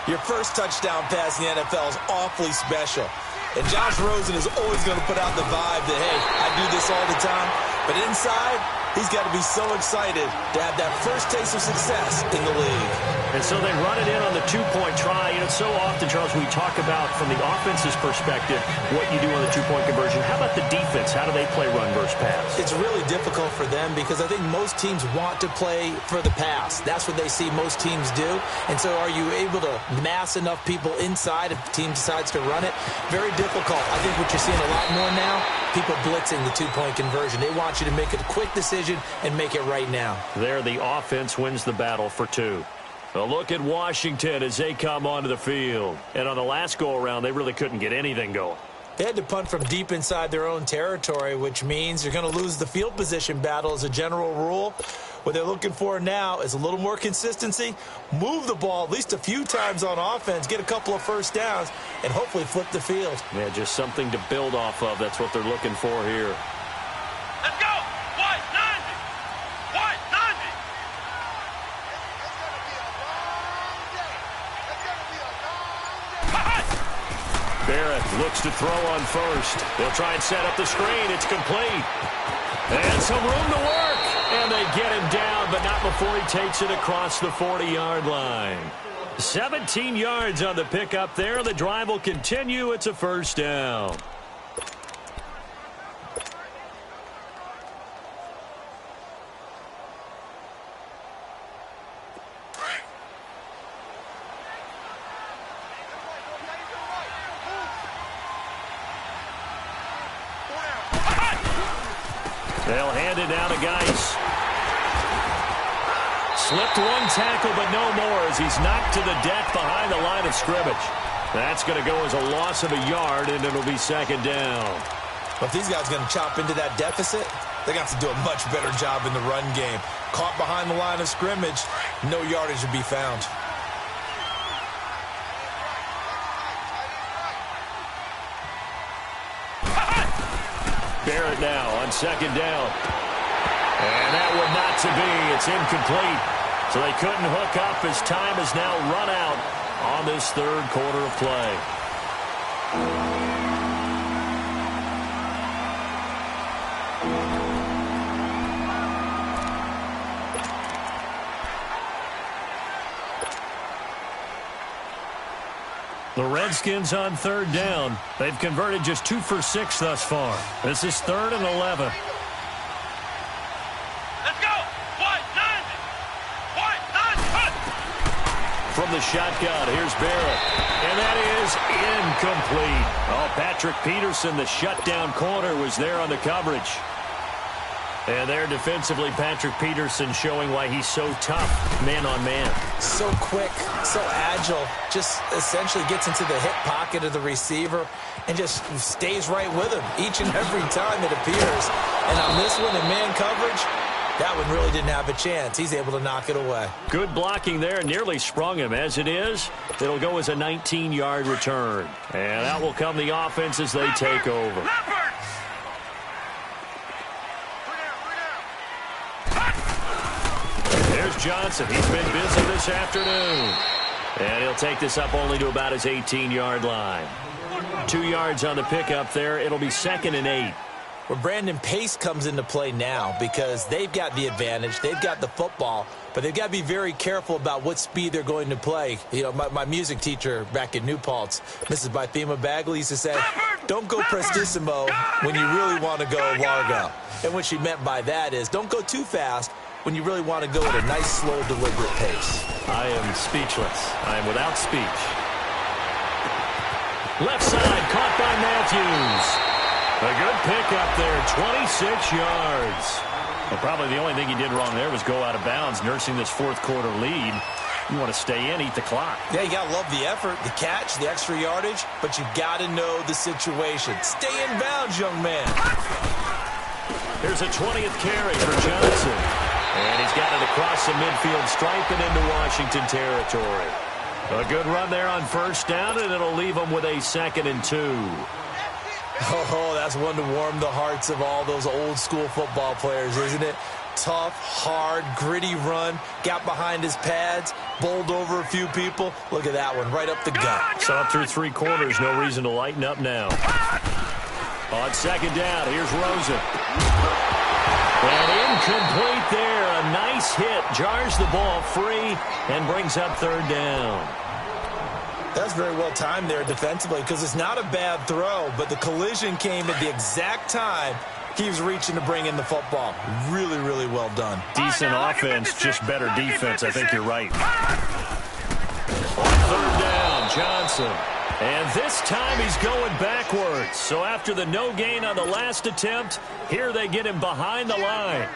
C: Your 1st touchdown pass in the NFL is awfully special. And Josh Rosen is always going to put out the vibe that, hey, I do this all the time. But inside, he's got to be so excited to have that 1st taste of success in the league.
A: And so they run it in on the 2-point try. You know, so often, Charles, we talk about from the offense's perspective what you do on the 2-point conversion. How about the defense? How do they play run versus pass?
C: It's really difficult for them because I think most teams want to play for the pass. That's what they see most teams do. And so are you able to mass enough people inside if the team decides to run it? Very difficult. I think what you're seeing a lot more now, people blitzing the 2-point conversion. They want you to make a quick decision and make it right now.
A: There, the offense wins the battle for 2. A look at Washington as they come onto the field. And on the last go-around, they really couldn't get anything going.
C: They had to punt from deep inside their own territory, which means you're going to lose the field position battle as a general rule. What they're looking for now is a little more consistency, move the ball at least a few times on offense, get a couple of 1st downs, and hopefully flip the field.
A: Yeah, just something to build off of. That's what they're looking for here.
B: Let's go! White 90! White 90!
A: Barrett looks to throw on 1st. They'll try and set up the screen. It's complete. And some room to work. And they get him down, but not before he takes it across the 40-yard line. 17 yards on the pickup there. The drive will continue. It's a first down. They'll hand it down to Geis. Slipped one tackle, but no more as he's knocked to the deck behind the line of scrimmage. That's going to go as a loss of a yard, and it'll be second down.
C: But if these guys are going to chop into that deficit, they got to do a much better job in the run game. Caught behind the line of scrimmage, no yardage to be found.
A: Barrett now on second down. And that would not to be. It's incomplete. So they couldn't hook up as time is now run out on this third quarter of play. The Redskins on third down. They've converted just 2 for 6 thus far. This is 3rd and 11.
B: Let's go.
A: From the shotgun, here's Barrett. And that is incomplete. Oh, Patrick Peterson, the shutdown corner, was there on the coverage. And there defensively, Patrick Peterson showing why he's so tough, man on man.
C: So quick, so agile, just essentially gets into the hip pocket of the receiver and just stays right with him each and every time it appears. And on this one in man coverage, that one really didn't have a chance. He's able to knock it away.
A: Good blocking there, nearly sprung him. As it is, it'll go as a 19-yard return. And out will come the offense as they take over. Johnson, he's been busy this afternoon. And he'll take this up only to about his 18-yard line. 2 yards on the pickup there. It'll be 2nd and 8.
C: Well, Brandon, pace comes into play now because they've got the advantage. They've got the football, but they've got to be very careful about what speed they're going to play. You know, my music teacher back in New Paltz, Mrs. Bythema Bagley, used to say, don't go prestissimo when you really want to go largo. And what she meant by that is don't go too fast when you really want to go at a nice, slow, deliberate pace.
A: I am speechless. I am without speech. Left side, caught by Matthews. A good pickup there, 26 yards. Well, probably the only thing he did wrong there was go out of bounds, nursing this fourth quarter lead. You want to stay in, eat the clock.
C: Yeah, you got to love the effort, the catch, the extra yardage, but you got to know the situation. Stay in bounds, young man.
A: Here's a 20th carry for Johnson. And he's got it across the midfield stripe and into Washington territory. A good run there on first down, and it'll leave him with a 2nd and 2.
C: Oh, that's one to warm the hearts of all those old-school football players, isn't it? Tough, hard, gritty run. Got behind his pads, bowled over a few people. Look at that one, right up the gut.
A: So up through 3 quarters, no reason to lighten up now. On second down, here's Rosen. And incomplete there. A nice hit. Jars the ball free and brings up 3rd down.
C: That's very well timed there defensively because it's not a bad throw, but the collision came at the exact time he was reaching to bring in the football. Really, really well done.
A: Decent offense, just better defense. I think you're right. On 3rd down, Johnson. And this time he's going backwards. So after the no gain on the last attempt, here they get him behind the line.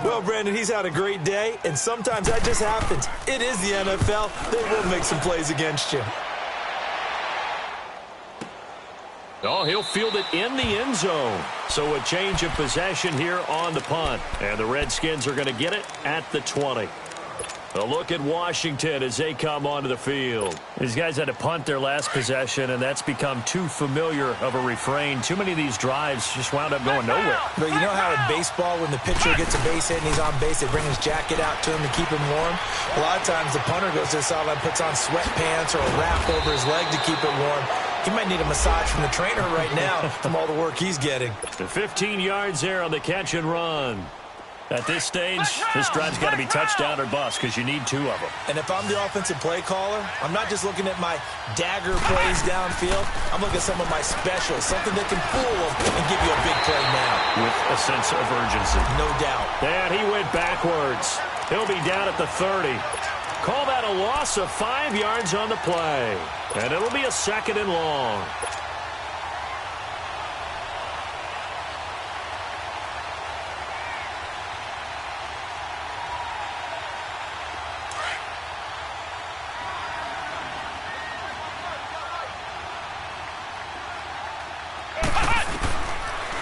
C: Well, Brandon, he's had a great day, and sometimes that just happens. It is the NFL. They will make some plays against you.
A: Oh, he'll field it in the end zone. So a change of possession here on the punt. And the Redskins are going to get it at the 20. A look at Washington as they come onto the field. These guys had to punt their last possession, and that's become too familiar of a refrain. Too many of these drives just wound up going nowhere.
C: But you know how in baseball, when the pitcher gets a base hit and he's on base, they bring his jacket out to him to keep him warm? A lot of times the punter goes to the sideline, puts on sweatpants or a wrap over his leg to keep it warm. He might need a massage from the trainer right now from all the work he's getting.
A: The 15 yards there on the catch and run. At this stage, this drive's got to be touchdown or bust because you need 2 of them.
C: And if I'm the offensive play caller, I'm not just looking at my dagger plays downfield. I'm looking at some of my specials, something that can fool them and give you a big play now.
A: With a sense of urgency.
C: No doubt.
A: And he went backwards. He'll be down at the 30. Call that a loss of 5 yards on the play. And it'll be a 2nd and long.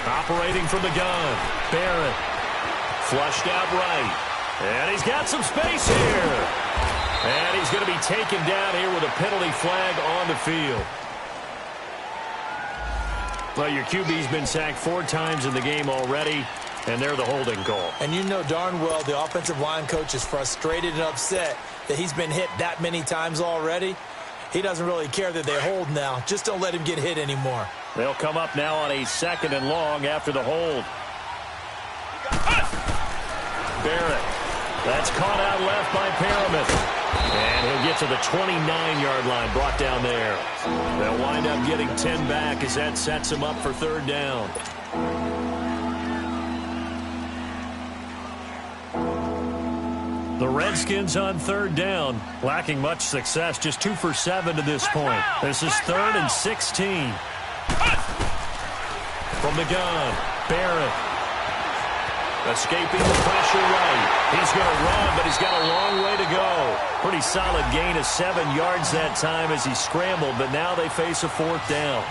A: Operating from the gun, Barrett. Flushed out right. And he's got some space here. And he's going to be taken down here with a penalty flag on the field. Well, your QB's been sacked 4 times in the game already, and they're the holding call.
C: And you know darn well the offensive line coach is frustrated and upset that he's been hit that many times already. He doesn't really care that they hold now. Just don't let him get hit anymore.
A: They'll come up now on a 2nd and long after the hold. Barrett. That's caught out left by Paramus. And he'll get to the 29-yard line, brought down there. They'll wind up getting 10 back as that sets him up for 3rd down. The Redskins on 3rd down, lacking much success, just 2 for 7 to this point. This is 3rd and 16. From the gun, Barrett. Escaping the pressure right. He's going to run, but he's got a long way to go. Pretty solid gain of 7 yards that time as he scrambled, but now they face a 4th down.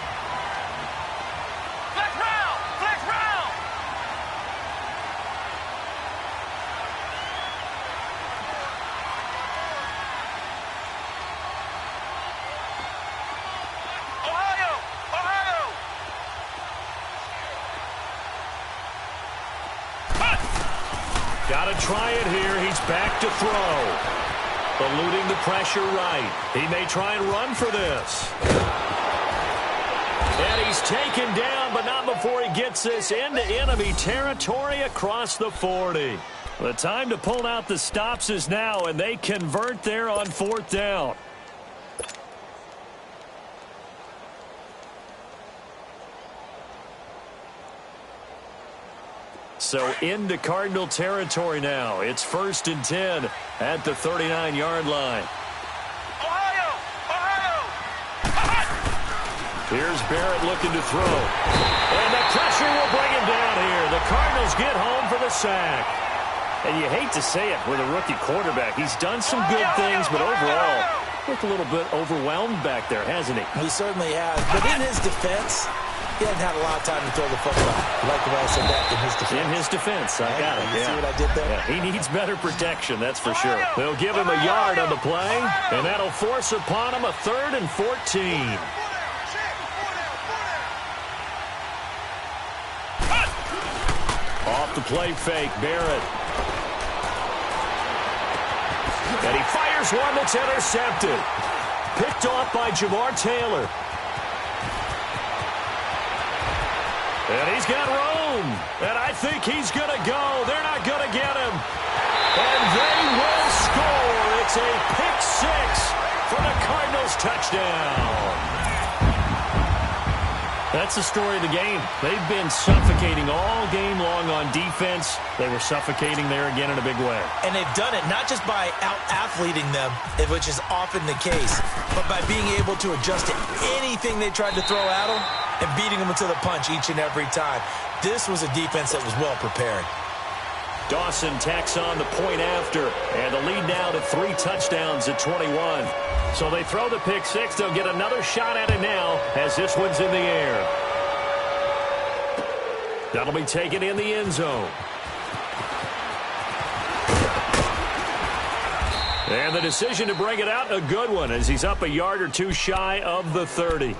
A: Got to try it here. He's back to throw. Eluding the pressure right. He may try and run for this. And he's taken down, but not before he gets this into enemy territory across the 40. The time to pull out the stops is now, and they convert there on 4th down. So into Cardinal territory now. It's 1st and 10 at the 39-yard line. Here's Barrett looking to throw. And the pressure will bring him down here. The Cardinals get home for the sack. And you hate to say it with a rookie quarterback. He's done some good things, but overall, looked a little bit overwhelmed back there, hasn't he?
C: He certainly has. But in his defense, he hasn't had a lot of time to throw the football. I like the way I said that, in his defense.
A: In his defense, I got it.
C: You see what I did there?
A: Yeah, he needs better protection, that's for sure. They'll give him a yard on the play, and that'll force upon him a 3rd and 14. Off the play fake, Barrett. And he fires one that's intercepted. Picked off by Jamar Taylor. And he's got room. And I think he's going to go. They're not going to get him. And they will score. It's a pick 6 for the Cardinals touchdown. That's the story of the game. They've been suffocating all game long on defense. They were suffocating there again in a big way.
C: And they've done it not just by out-athleting them, which is often the case, but by being able to adjust to anything they tried to throw at them and beating them to the punch each and every time. This was a defense that was well prepared.
A: Dawson tacks on the point after, and the lead now to 3 touchdowns at 21. So they throw the pick 6. They'll get another shot at it now as this one's in the air. That'll be taken in the end zone. And the decision to bring it out, a good one, as he's up a yard or 2 shy of the 30.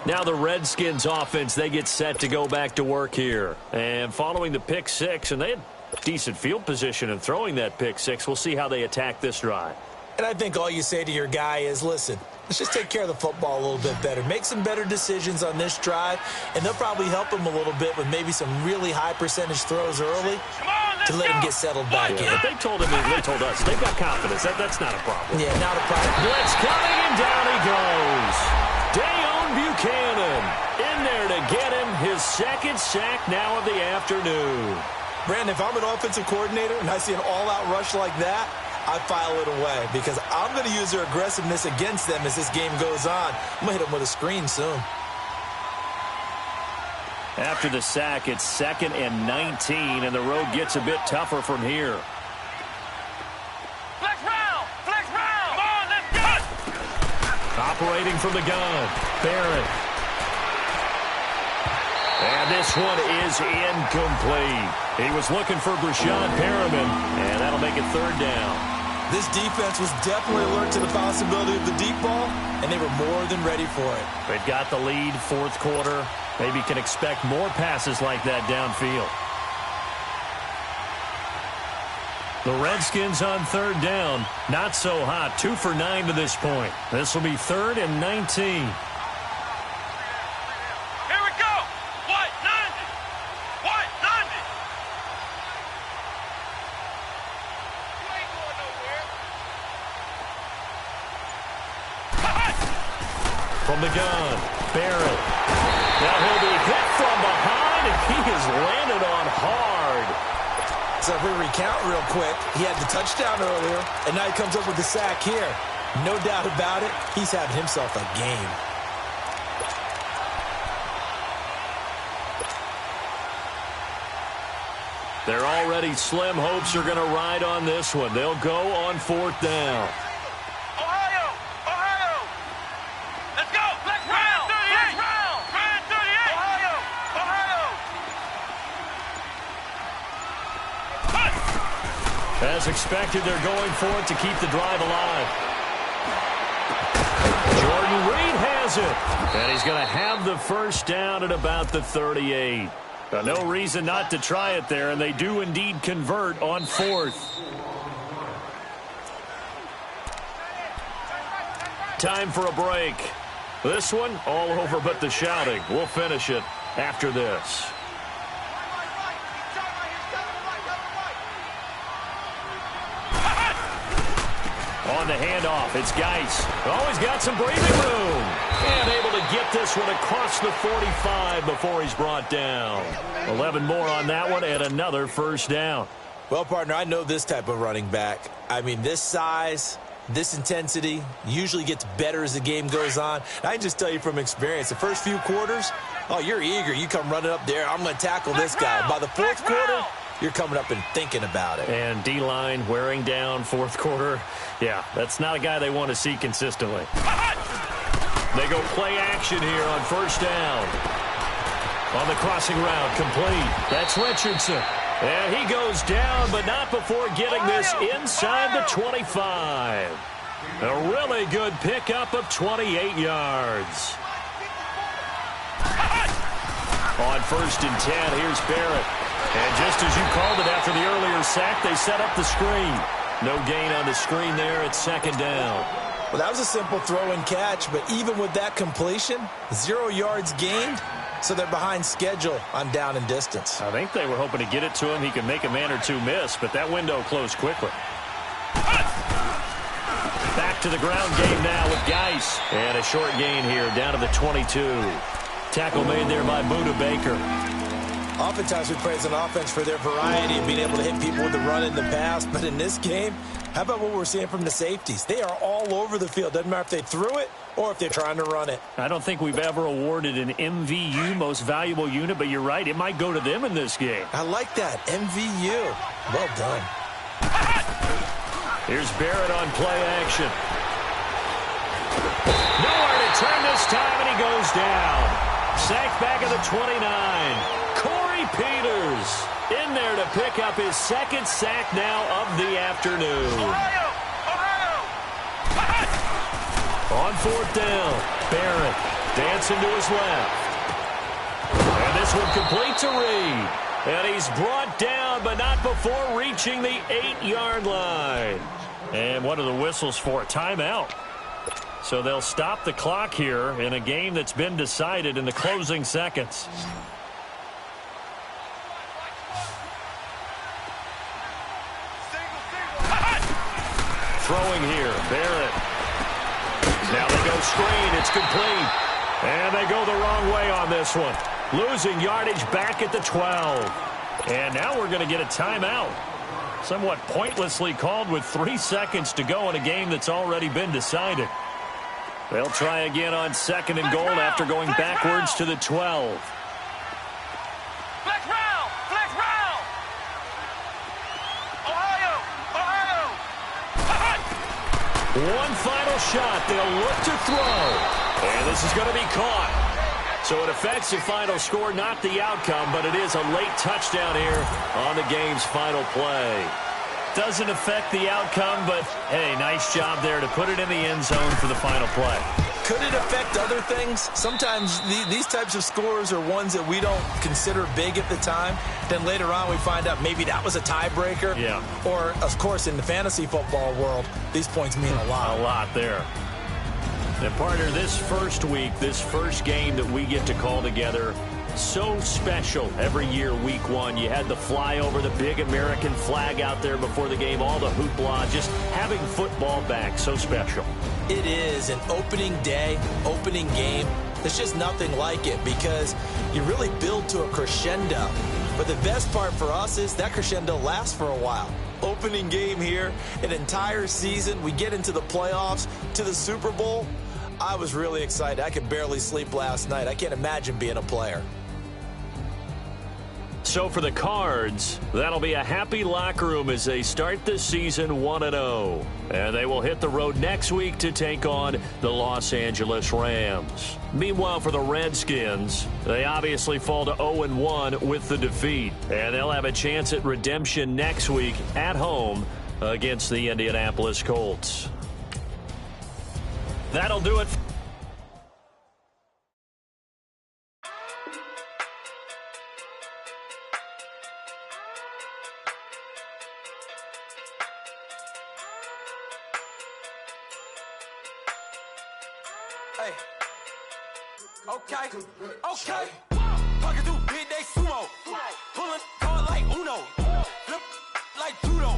A: Now the Redskins offense, they get set to go back to work here. And following the pick 6, and they had decent field position in throwing that pick 6. We'll see how they attack this drive.
C: And I think all you say to your guy is, listen, let's just take care of the football a little bit better. Make some better decisions on this drive, and they'll probably help him a little bit with maybe some really high percentage throws early to let him get settled back in.
A: But they told us, they've got confidence. That's not a problem.
C: Yeah, not a problem.
A: Blitz coming, and down he goes. Dayon Buchanan in there to get him his second sack now of the afternoon.
C: Brandon, if I'm an offensive coordinator and I see an all-out rush like that, I file it away because I'm going to use their aggressiveness against them as this game goes on. I'm going to hit them with a screen soon.
A: After the sack, it's 2nd and 19, and the road gets a bit tougher from here.
B: Flex round! Flex round! Come on, let's go!
A: Operating from the gun, Barrett. And this one is incomplete. He was looking for Brashad Perriman, and that'll make it 3rd down.
C: This defense was definitely alert to the possibility of the deep ball, and they were more than ready for it.
A: They've got the lead, 4th quarter. Maybe can expect more passes like that downfield. The Redskins on 3rd down. Not so hot. 2 for 9 to this point. This will be 3rd and 19. From the gun, Barrett. Now he'll be hit from behind, and he has landed on hard.
C: So if we recount real quick, he had the touchdown earlier, and now he comes up with the sack here. No doubt about it, he's having himself a game.
A: They're already slim hopes are going to ride on this one. They'll go on 4th down. As expected, they're going for it to keep the drive alive. Jordan Reed has it. And he's going to have the 1st down at about the 38. No reason not to try it there, and they do indeed convert on 4th. Time for a break. This one, all over but the shouting. We'll finish it after this. On the handoff, it's Geis. Always got some breathing room. And able to get this one across the 45 before he's brought down. 11 more on that one and another 1st down.
C: Well, partner, I know this type of running back. I mean, this size, this intensity usually gets better as the game goes on. And I can just tell you from experience, the first few quarters, oh, you're eager. You come running up there. I'm going to tackle this guy. By the 4th quarter, you're coming up and thinking about it.
A: And D-line wearing down 4th quarter. Yeah, that's not a guy they want to see consistently. They go play action here on 1st down. On the crossing route, complete. That's Richardson. And he goes down, but not before getting this inside the 25. A really good pickup of 28 yards. On 1st and 10, here's Barrett. And just as you called it after the earlier sack, they set up the screen. No gain on the screen there at 2nd down.
C: Well, that was a simple throw and catch, but even with that completion, 0 yards gained, so they're behind schedule on down and distance.
A: I think they were hoping to get it to him. He could make a man or two miss, but that window closed quickly. Back to the ground game now with Geis. And a short gain here down to the 22. Tackle made there by Buda Baker.
C: Oftentimes we praise an offense for their variety of being able to hit people with the run in the pass, but in this game, how about what we're seeing from the safeties? They are all over the field. Doesn't matter if they threw it or if they're trying to run it.
A: I don't think we've ever awarded an MVU, most valuable unit, but you're right, it might go to them in this game.
C: I like that, MVU. Well done.
A: Here's Barrett on play action. Nowhere to turn this time, and he goes down. Sacked back at the 29. Corey Peters in there to pick up his 2nd sack now of the afternoon. On 4th down, Barrett dancing to his left. And this one complete to Reed. And he's brought down, but not before reaching the 8-yard line. And what are the whistles for? Timeout. So they'll stop the clock here in a game that's been decided in the closing seconds. throwing here. Barrett. Now they go screen. It's complete. And they go the wrong way on this one. Losing yardage back at the 12. And now we're going to get a timeout. Somewhat pointlessly called with 3 seconds to go in a game that's already been decided. They'll try again on 2nd and goal after going backwards to the 12.
B: Flex round! Flex round! Ohio!
A: One final shot. They'll look to throw. And this is going to be caught. So it affects the final score, not the outcome, but it is a late touchdown here on the game's final play. Doesn't affect the outcome, but, hey, nice job there to put it in the end zone for the final play.
C: Could it affect other things? Sometimes these types of scores are ones that we don't consider big at the time. Then later on we find out maybe that was a tiebreaker.
A: Yeah.
C: Or, of course, in the fantasy football world, these points mean a lot.
A: A lot there. And, partner, this first week, this first game that we get to call together, so special every year, week 1. You had the flyover, the big American flag out there before the game, all the hoopla, just having football back, so special.
C: It is an opening day, opening game. There's just nothing like it because you really build to a crescendo. But the best part for us is that crescendo lasts for a while. Opening game here, an entire season. We get into the playoffs, to the Super Bowl. I was really excited. I could barely sleep last night. I can't imagine being a player.
A: So for the Cards, that'll be a happy locker room as they start this season 1-0. And they will hit the road next week to take on the Los Angeles Rams. Meanwhile, for the Redskins, they obviously fall to 0-1 with the defeat. And they'll have a chance at redemption next week at home against the Indianapolis Colts. That'll do it.
D: Hey. Okay. Pocket too big, they sumo. Pulling hard like Uno. Flip like judo.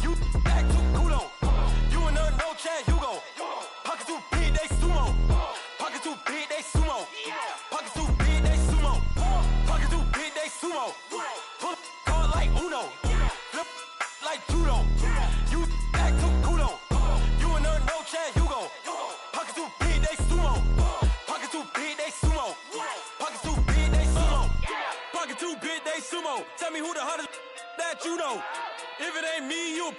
D: You act too kudo. You and her, no chance, you go. Pocket too big, they sumo. Pocket too big, they sumo. Pocket too big, they sumo. Pocket too big, they sumo. Pull hard like Uno. Flip like judo. You act too kudo. You and her, no chance, you go. Pocket too big, they sumo. Pocket too big, they sumo. Pocket too big, they sumo. Pocket too big, they sumo. Tell me who the hottest that you know. If it ain't me, you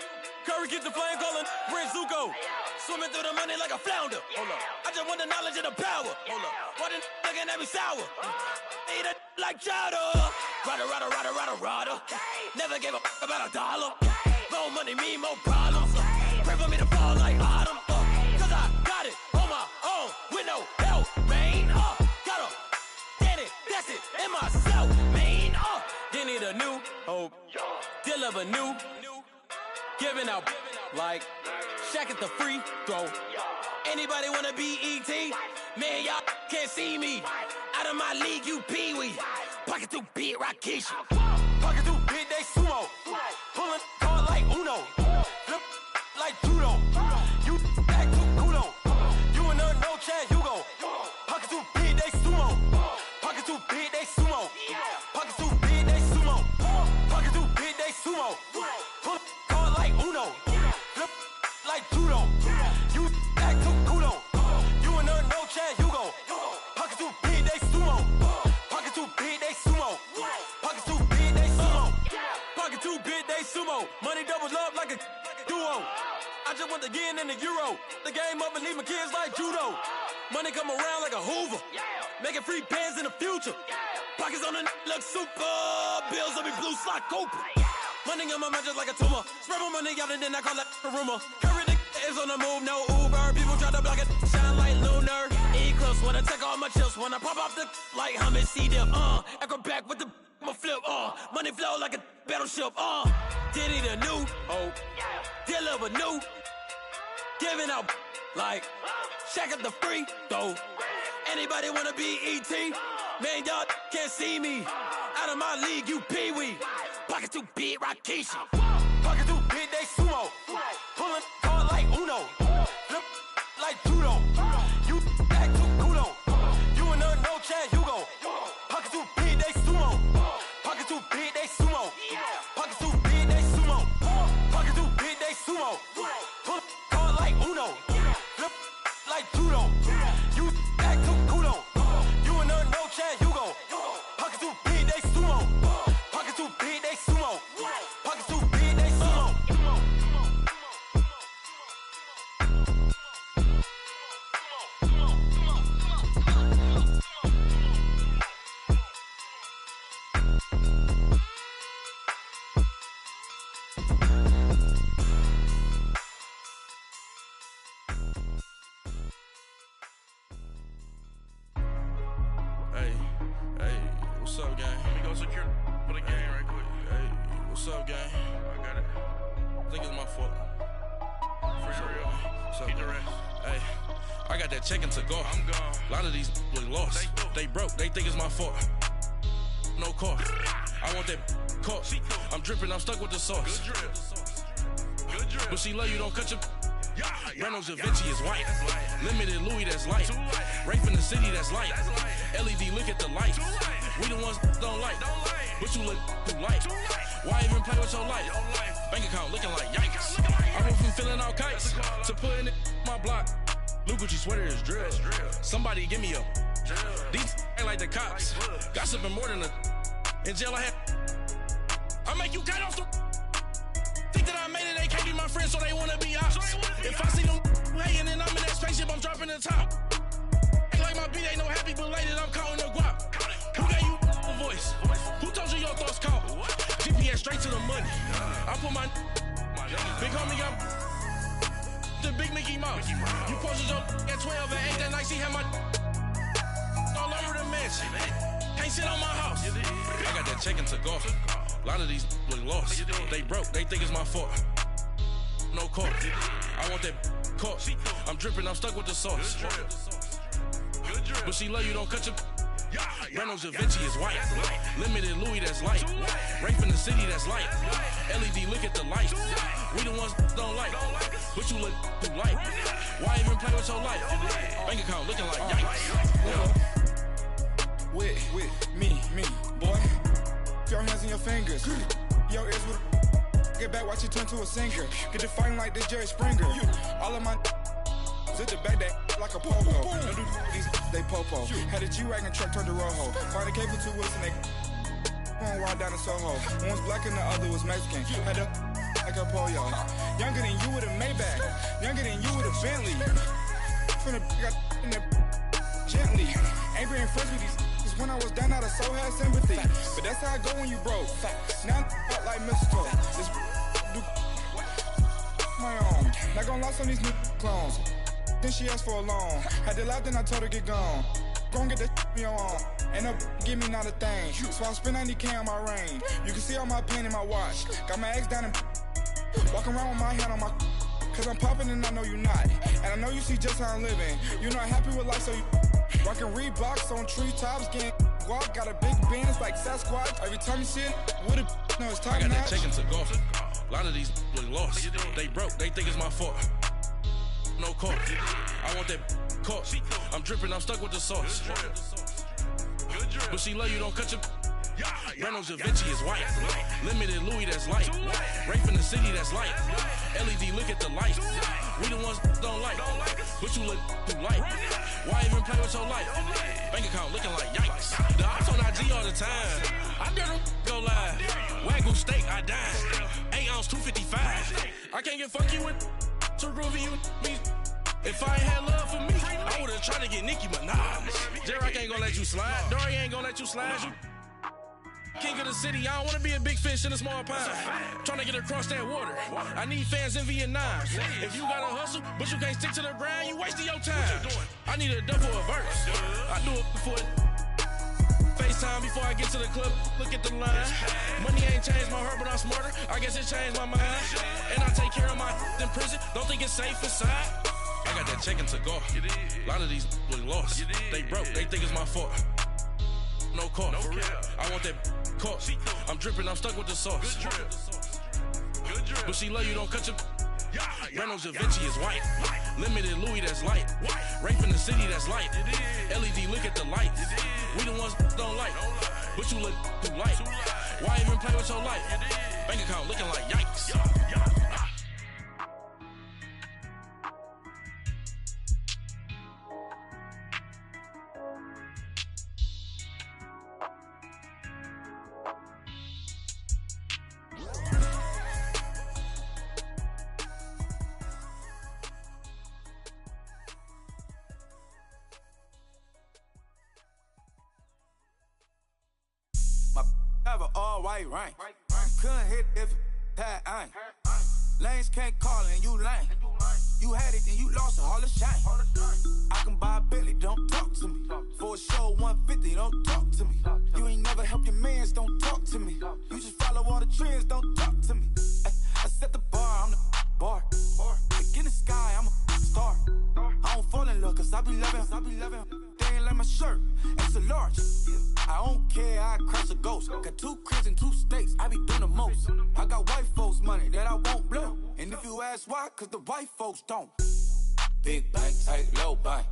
D: Curry get the flame calling Prince Zuko. Swimming through the money like a flounder. Hold up. I just want the knowledge and the power. Hold up. Why the looking at me sour? Eat it like chowder. Rada. Never gave a about a dollar. More money mean more problems. Pray for me to fall like autumn. Cause I got it on my own with no help, man. Gotta get it, that's it, in myself, man. You need a new hope. Deliver new. Giving out like Shaq at the free throw. Anybody wanna be E.T.? Man, y'all can't see me. Out of my league, you pee-wee. Pocket too big, Rakishi. Pocket too big, they sumo. Pulling hard like Uno. Flip like judo. You act too kudo. You and her, no chance, you go. Pocket too big, they sumo. Pocket too big, they sumo. Pocket too big, they sumo. Pocket too big, they sumo. Pull hard like Uno. Flip like judo. You act too kudo. You and her, no chance, you go. Pocket too big, they sumo. Pocket too big, they sumo. Pocket too big, they sumo. Pocket too big, they sumo. Money doubles up like a duo. I just want the yen and the euro. The game up and leave my kids like judo. Money come around like a Hoover. Making free pants in the future. Pockets on the look super. Bills on me blue slot Cooper. Money in my mouth just like a tumor. Spread my money out and then I call that a rumor. Curry the is on the move, no Uber. People try to block it, shine like lunar. Eclipse wanna take all my chips. Wanna pop off the like Hummus see them. Echo back with the my flip. Money flow like a battleship. Diddy the new hope. Deliver new. Giving out like Shaq at the free throw. Anybody wanna be E.T.? Man, y'all can't see me. Out of my league, you pee-wee. Pocket too big, Rakishi. Pocket too big, they sumo. Pulling hard like like Uno. Flip like judo. You act too kudo. You and no chance, you go. Pockets too big, they sumo. Pockets too big, they sumo. Pockets too big, they sumo. Pockets too big, they sumo. Pull card like Uno. Flip like judo. You act too kudo. You and no chance, you go. Pockets too big, they sumo. Pockets too big, they sumo. Pockets too big, they sumo.
E: Hey, what's up, gang?
B: Let me go secure for the game right quick.
E: Hey, what's up, gang?
B: I got it.
E: I think it's my fault.
B: For real.
E: What's up,
B: Keep the
E: gang?
B: rest.
E: Hey, I got that check-in to go.
B: I'm gone.
E: A lot of these look lost. They broke. They think it's my fault. No car. I want that caught. I'm dripping. I'm stuck with the sauce.
B: Good drip. Good drip.
E: But she love you, don't cut your.
B: Yeah,
E: Reynolds Da Vinci is white.
B: That's light.
E: Limited Louis, that's light.
B: Too light.
E: Rape in the city, that's light.
B: That's light.
E: LED, look at the lights.
B: Too light.
E: We the ones don't like.
B: Don't like.
E: But you look too light.
B: Too light.
E: Why even play with your life?
B: Your life.
E: Bank account looking like yikes.
B: Looking like
E: I went from filling out kites
B: That's a call.
E: to putting it in my block. Blue Gucci sweater is drill.
B: That's drill.
E: Somebody give me a.
B: Drill.
E: These ain't like the cops.
B: Like blood.
E: Gossiping more than a. In jail I had. I make you cut off the. Think that I made it, they can't be my friends, so they wanna be ops. If I see them hating and I'm in that spaceship, I'm dropping the top. Ain't like my beat ain't no happy, but later I'm counting the guap. Who gave you the voice? Who told you your thoughts count? GPS straight to the money. I put my big homie got the big Mickey Mouse. You posted your at 12 and 8 that night, she had my all over the mansion. Can't sit on my house. I got that check-in to go. A lot of these look lost. They broke. They think it's my fault. No car. I want that caught. I'm dripping. I'm stuck with the sauce.
B: Good drip.
E: But she love you, don't cut your.
B: Yeah,
E: Reynolds Da Vinci is white.
B: That's light.
E: Limited Louis, that's light.
B: Too light.
E: Rape in the city, that's light. LED, look at the lights.
B: Too light.
E: We the ones don't like.
B: Don't like us.
E: But you look too light. Why even play with your life? Bank account looking like yikes.
F: With me, boy. Your hands and your fingers. Your ears with get back, watch you turn to a singer. Get to fighting like this Jerry Springer. All of my zip the back that like a popo. Don't do these, they popo. Had a G-Wagon truck turned to Rojo. Find a cable 2 wheels and they going wild down in Soho. One was black and the other was Mexican. Had a like a pollo. Younger than you with a Maybach. Younger than you with a Bentley. From the got in the gently. Ain't being friends with these. When I was down, I so had sympathy. But that's how I go when you broke. Now I'm like mistletoe. This do my own. Not gonna lie on these new clones. Then she asked for a loan. Had to laugh, then I told her get gone. Gon' get that me on. Ain't no give me not a thing. So I spend 90K on my range. You can see all my pain in my watch. Got my ex down and walking around with my hand on my. Cause I'm popping and I know you not. And I know you see just how I'm living. You're not happy with life, so you. Rockin' Reeboks on treetops, getting guap. Got a big band, it's like Sasquatch. Every time you see it, with it, no, it's
E: I
F: top
E: got that
F: notch.
E: check-in to go. A lot of these look lost. They broke. They think it's my fault. No car. I want that caught. I'm dripping. I'm stuck with the sauce.
B: Good drip.
E: But she love you, don't cut your.
B: Yeah,
E: Reynolds Da Vinci is white.
B: That's light.
E: Limited Louis, that's light.
B: Too light.
E: Rape in the city, that's light. LED, look at the lights. We the ones don't like. But you look too light. Why even play with your life? Bank account looking like yikes. The ops on IG all the time. I dare them go live. Wagyu steak, I dine. 8 ounce, 255. I can't get funky with too groovy you me. If I ain't had love for me, I would've tried to get Nicki Minaj. Derek ain't gonna let you slide. Dory ain't gonna let you slide. You king of the city, I don't wanna be a big fish in a small pond. Trying to get across that water. I need fans in Vietnam. If you gotta hustle, but you can't stick to the grind, you wasting your time. I need a double a verse. I do it before FaceTime before I get to the club. Look at the line. Money ain't changed my heart, but I'm smarter. I guess it changed my mind. And I take care of my in prison. Don't think it's safe inside. I got that check-in to go. A lot of these look lost. They broke. They think it's my fault. No car. I want that caught. I'm dripping. I'm stuck with the sauce.
B: Good drip.
E: But she love you, don't cut your. Reynolds Da Vinci is white. Limited Louis that's light. Rape in the city that's light. LED, look at the lights. We the ones don't like. But you look too light. Why even play with your life? Bank account looking like yikes.
F: Have an all-white rank. Couldn't hit if it had ain't. Lanes can't call and you lame. You had it and you lost it, all the shame. I can buy a Billy, don't talk to me. For a show 150, don't talk to me. You ain't never help your mans, don't talk to me. You just follow all the trends, don't talk to me. I set the bar, I'm the bar. Like in the sky, I'm a star. I don't fall in love, cause I be loving. They ain't like my shirt, it's a large. I don't care, I crash a ghost. Got 2 cribs in 2 states, I be doing the most. I got white folks' money that I won't blow. And if you ask why, cause the white folks don't. Big bank, tight, low bank.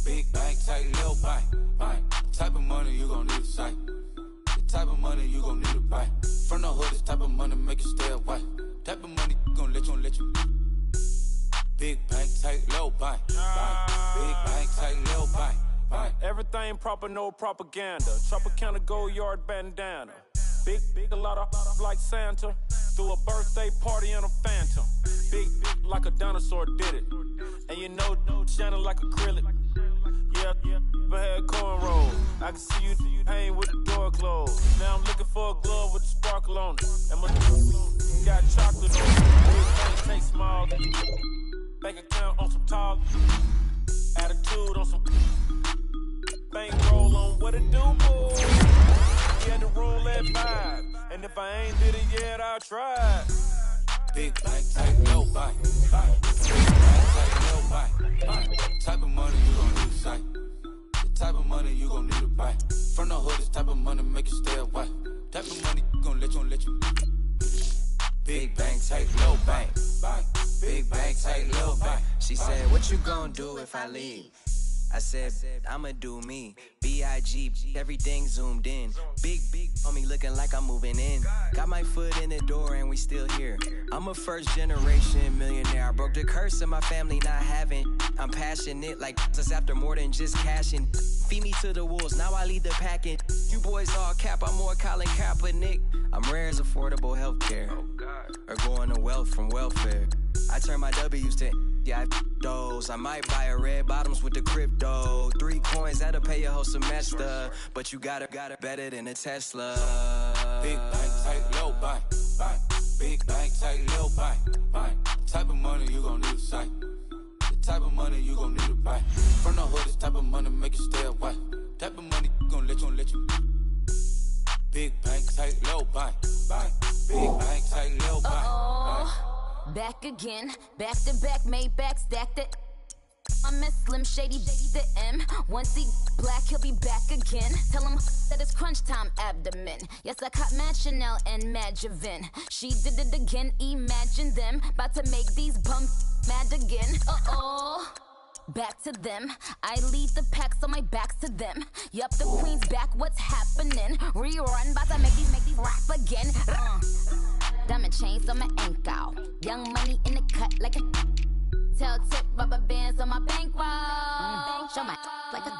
F: Big bank, tight, low bank. Type of money you gon' need to sight. The type of money you gon' need to buy. From the hood, this type of money make you stay away. Type of money gon' let you. Big bank, tight, low bank. Big bank, tight, low bank.
G: Everything proper, no propaganda. Tropicana gold yard bandana. Big, a lot of like Santa. Threw a birthday party in a phantom. Big like a dinosaur did it. And you know, shining like acrylic. Yeah, but had cornrows. I can see you hang with the door closed. Now I'm looking for a glove with a sparkle on it. And my got chocolate on it. Big things take small. Bank account on some tall. Attitude on some. Bankroll on what it do, boy. You had to roll that vibe. And if I ain't did it yet, I'll try.
F: Big bank, tight, low bank. Big bank, tight, low bank. Type of money you gon' need to sight. The type of money you gon' need to buy. From the hood, this type of money make you stay away. Type of money gon' let you. Big bank, tight, low bank. Big bank, tight, low bank.
H: She said, what you gon' do if I leave? I said, I'ma do me. B.I.G. Everything zoomed in. Big on me looking like I'm moving in. Got my foot in the door and we still here. I'm a first generation millionaire. I broke the curse of my family not having. I'm passionate like us after more than just cashing. Feed me to the wolves, now I lead the packing. You boys all cap, I'm more Colin Kaepernick. I'm rare as affordable healthcare. Or going to wealth from welfare. I turn my W's to those. I might buy a red bottoms with the crypto. 3 coins that'll pay your whole semester. But you got it better than a Tesla.
F: Big bank, tight, low bank. Big bank, tight, low bank. Type of money you gon' need to sight. The type of money you gon' need to buy. From the hood, this type of money make you stay away. Type of money gon' let you. Big bank, tight, low bank. Big bank, tight, low bank.
I: Back again, back to back, made back, stacked it. I'm a Slim Shady, the M. Once he black, he'll be back again. Tell him that it's crunch time abdomen. Yes, I caught Mad Chanel and Mad Javin. She did it again, imagine them. About to make these bumps mad again. Back to them. I lead the pack, so my back's to them. Yup, the queen's back, what's happening? Rerun, about to make these rap again. Diamond chains on my ankle. Young money in the cut like a tail tip, rubber bands on my bankroll. Show my like a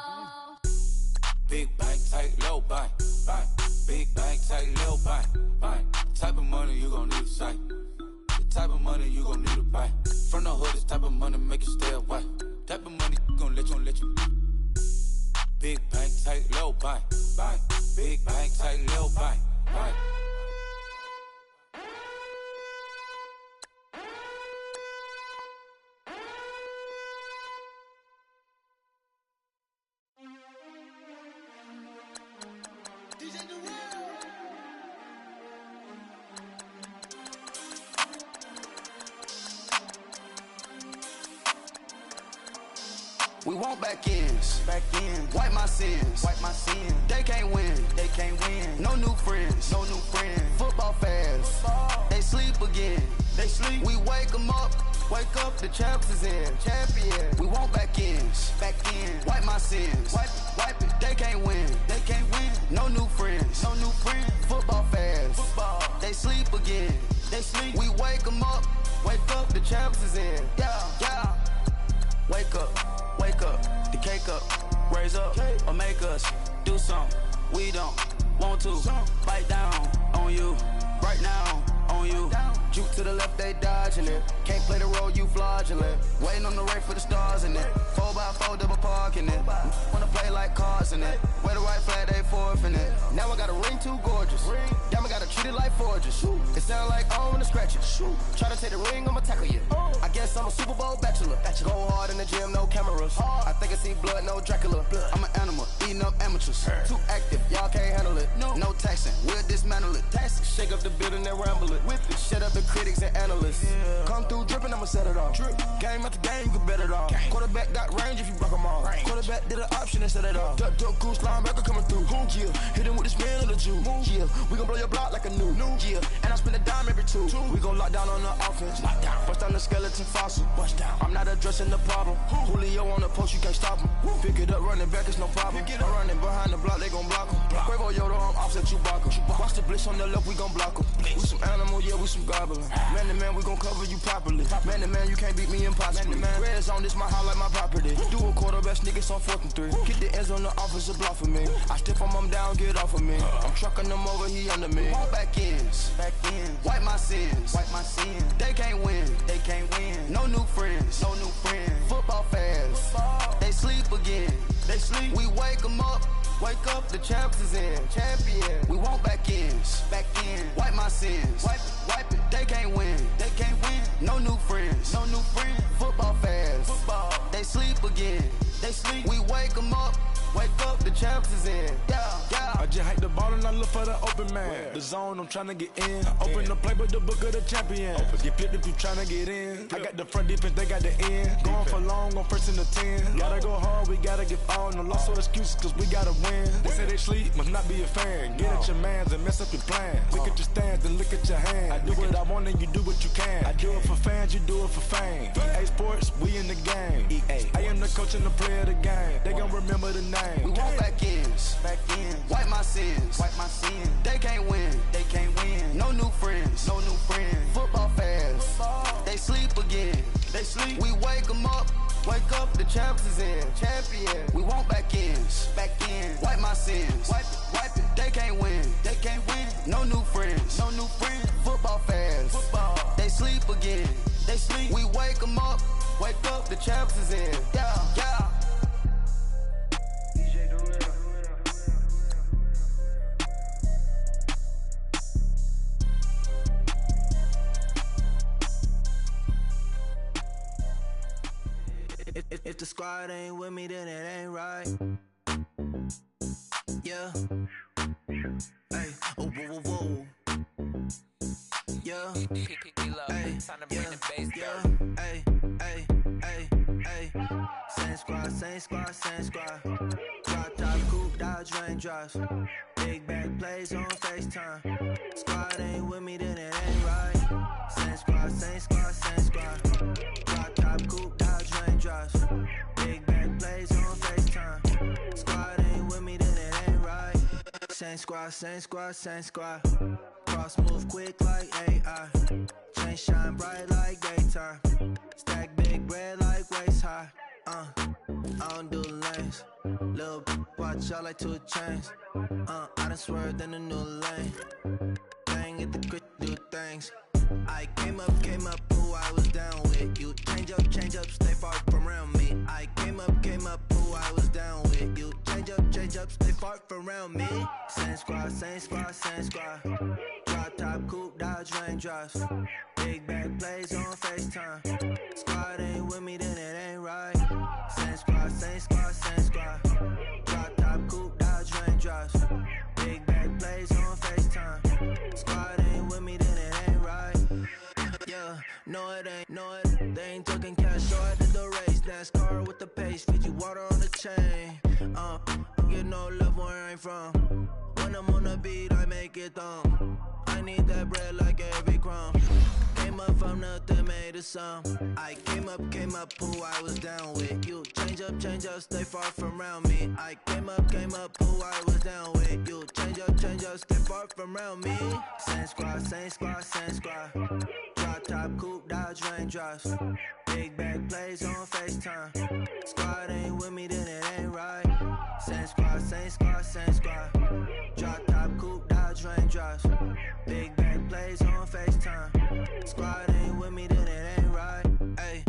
F: Big bank, tight, low bank. Big bank, tight, low bank. Type of money you gon' need to sight. The type of money you gon' need to buy. From the hood, this type of money make you stay away. Type of money gon' let you. Big bank, tight, low bank. Big bank, tight, low bank.
D: We want back ends. Back ends. Wipe my sins. Wipe my sins. They can't win. They can't win. No new friends. No new friends. Football fans. Football. They sleep again. They sleep. We wake them up. Wake up, the champs is in. Champion. We want back ends. Back ends. Wipe my sins. Wipe it. They can't win. They can't win. No new friends. No new friends. Football fans. Football. They sleep again. They sleep. We wake them up. Wake up, the champs is in. Yeah, yeah. Wake up. Wake up. The cake up. Raise up. Or make us do something we don't want to. Bite down on you. Right now on you. Juke to the left, they dodging it. Can't play the role, you fraudulent. Waiting on the right for the stars in it. 4x4 double parking it. Wanna play like cars in it. Wear the right flag, they forfeiting it. Now I got a ring too gorgeous. Damn, I gotta treat it like forges. It sound like I wanna scratch it. Try to take the ring, I'ma tackle you. I guess I'm a Super Bowl bachelor. Go hard in the gym, no cameras. I think I see blood, no Dracula. I'm an animal, eating up amateurs. Too active, y'all can't handle it. No taxing, we'll dismantle it. Shake up the building and ramble it. Whip it, shut up the critics and analysts. Come through dripping, I'ma set it off. Game after game, you can bet it off. Quarterback got range if you block them all. Quarterback did an option and set it off. Duck goose linebacker coming through. Yeah, hit him with this man on the Jew. Yeah, we gon' blow your block like a new. Yeah, and I spend a dime every two. We gon' lock down on the offense. Bust down the skeleton fossil. I'm not addressing the problem. Julio on the post, you can't stop him. Pick it up, running back, it's no problem. I'm running behind the block, they gon' block him. Quavo Yoda, I'm offset Chewbacca. Watch the blitz on the left, we gon' block him. We some animal, yeah, we some gobbler. Man to man, we gon' cover you properly. Man to man, you can't beat me impossibly. Red zone, this my highlight, my property. Do a quarterback, niggas on 4th and 3. Get the ends on the offensive block for me. I step on him down, get off of me. I'm trucking them over, he under me. Want back ends. Back ends. Wipe my sins. Wipe my sins. They can't win. They can't win. No new friends. No new friends. Football fans. Football. They sleep again. They sleep. We wake them up. Wake up, the champs is in. Champion. We want back ends. Back in. Wipe my sins. Wipe it. They can't win. They can't win. No new friends. No new friends. Football fans. Football. They sleep again. They sleep. We wake them up. Wake up, the champs is in. Yeah, yeah.
F: I just hike the ball and I look for the open man. The zone, I'm tryna get in. Open the playbook, the book of the champion. Get flipped if you tryna get in. I got the front defense, they got the end. Going for long on 1st and the 10. Gotta go hard, we gotta give all. No loss or excuses, cause we gotta win. They say they sleep, must not be a fan. Get at your mans and mess up your plans. Look at your stands and look at your hands. I do what I want and you do what you can. I do it for fans, you do it for fame. EA Sports, we in the game. I am the coach and the player of the game. They gon' remember the name.
D: We want back ends. Back ends. Wipe my sins. Wipe my sins. They can't win. They can't win. No new friends. No new friends. Football fans. Football. They sleep again. They sleep. We wake them up. Wake up, the champs is in. Champion. We want back ends. Back ends. Wipe my sins. Wipe it. They can't win. They can't win. No new friends. No new friends. Football fans. Football. They sleep again. They sleep. We wake them up. Wake up, the champs is in. Yeah, yeah.
H: If the squad ain't with me, then it ain't right. Yeah. Hey, oh, whoa, whoa, whoa. Yeah. Hey, yeah. Hey, hey, hey, hey. Same squad, same squad, same squad. Drop top, coupe, dodge, raindrops. Big back plays on FaceTime. Squad ain't with me, then it ain't right. Same squad, same squad, same squad. Drop top, coupe, dodge, raindrops. Big back plays on FaceTime. Squad ain't with me, then it ain't right. Same squad, same squad, same squad. Cross move quick like AI. Chain shine bright like daytime. Stack big bread like waist high. I don't do lanes. Lil' watch out like 2 chains. I done swerved in a new lane. Bang at the quick do things. I came up, who I was down with. You change up, stay far from around me. I came up, who I was down with. You change up, stay far from around me. Same squad, same squad, same squad. Drop top, coupe, dodge, raindrops. Big back plays on FaceTime. Squad ain't with me, then it ain't right. Same squad, same squad, same squad. Drop top, coupe, dodge, raindrops. Big back plays on FaceTime. Squad ain't with me, then it ain't right. Yeah, no it ain't, They ain't talking cash, so I did the race. NASCAR with the pace, feed you some. I came up, who I was down with. You change up, stay far from around me. I came up, who I was down with. You change up, stay far from around me. Same squad. Drop top, coupe, Dodge raindrops. Big bag plays on FaceTime. Squad ain't with me, then it ain't right. Same squad. Drop top, coupe, Dodge raindrops. Big bag plays on FaceTime. Squad ain't with me, then it ain't right. Ay.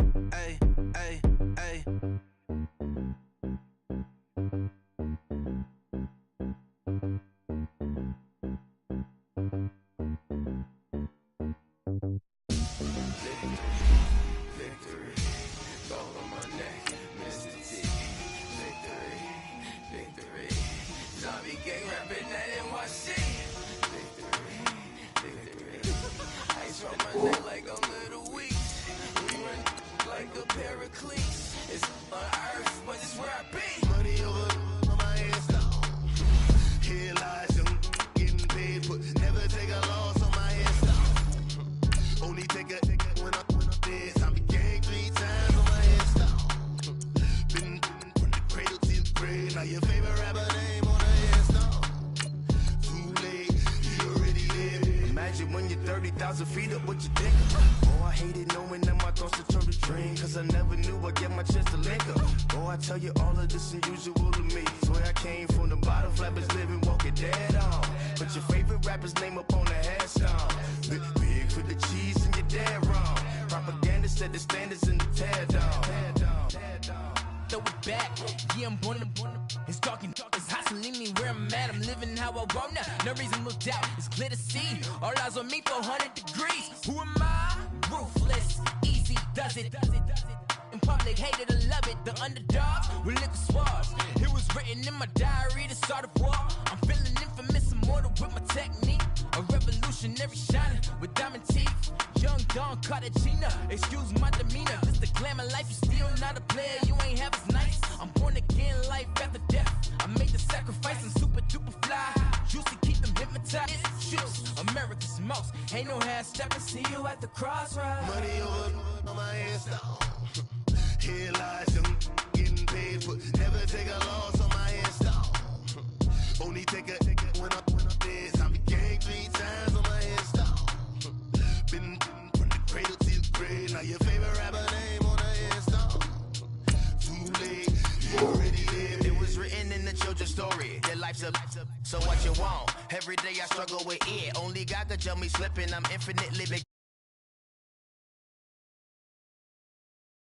J: So what you want? Every day I struggle with it. Only God could tell me slipping. I'm infinitely big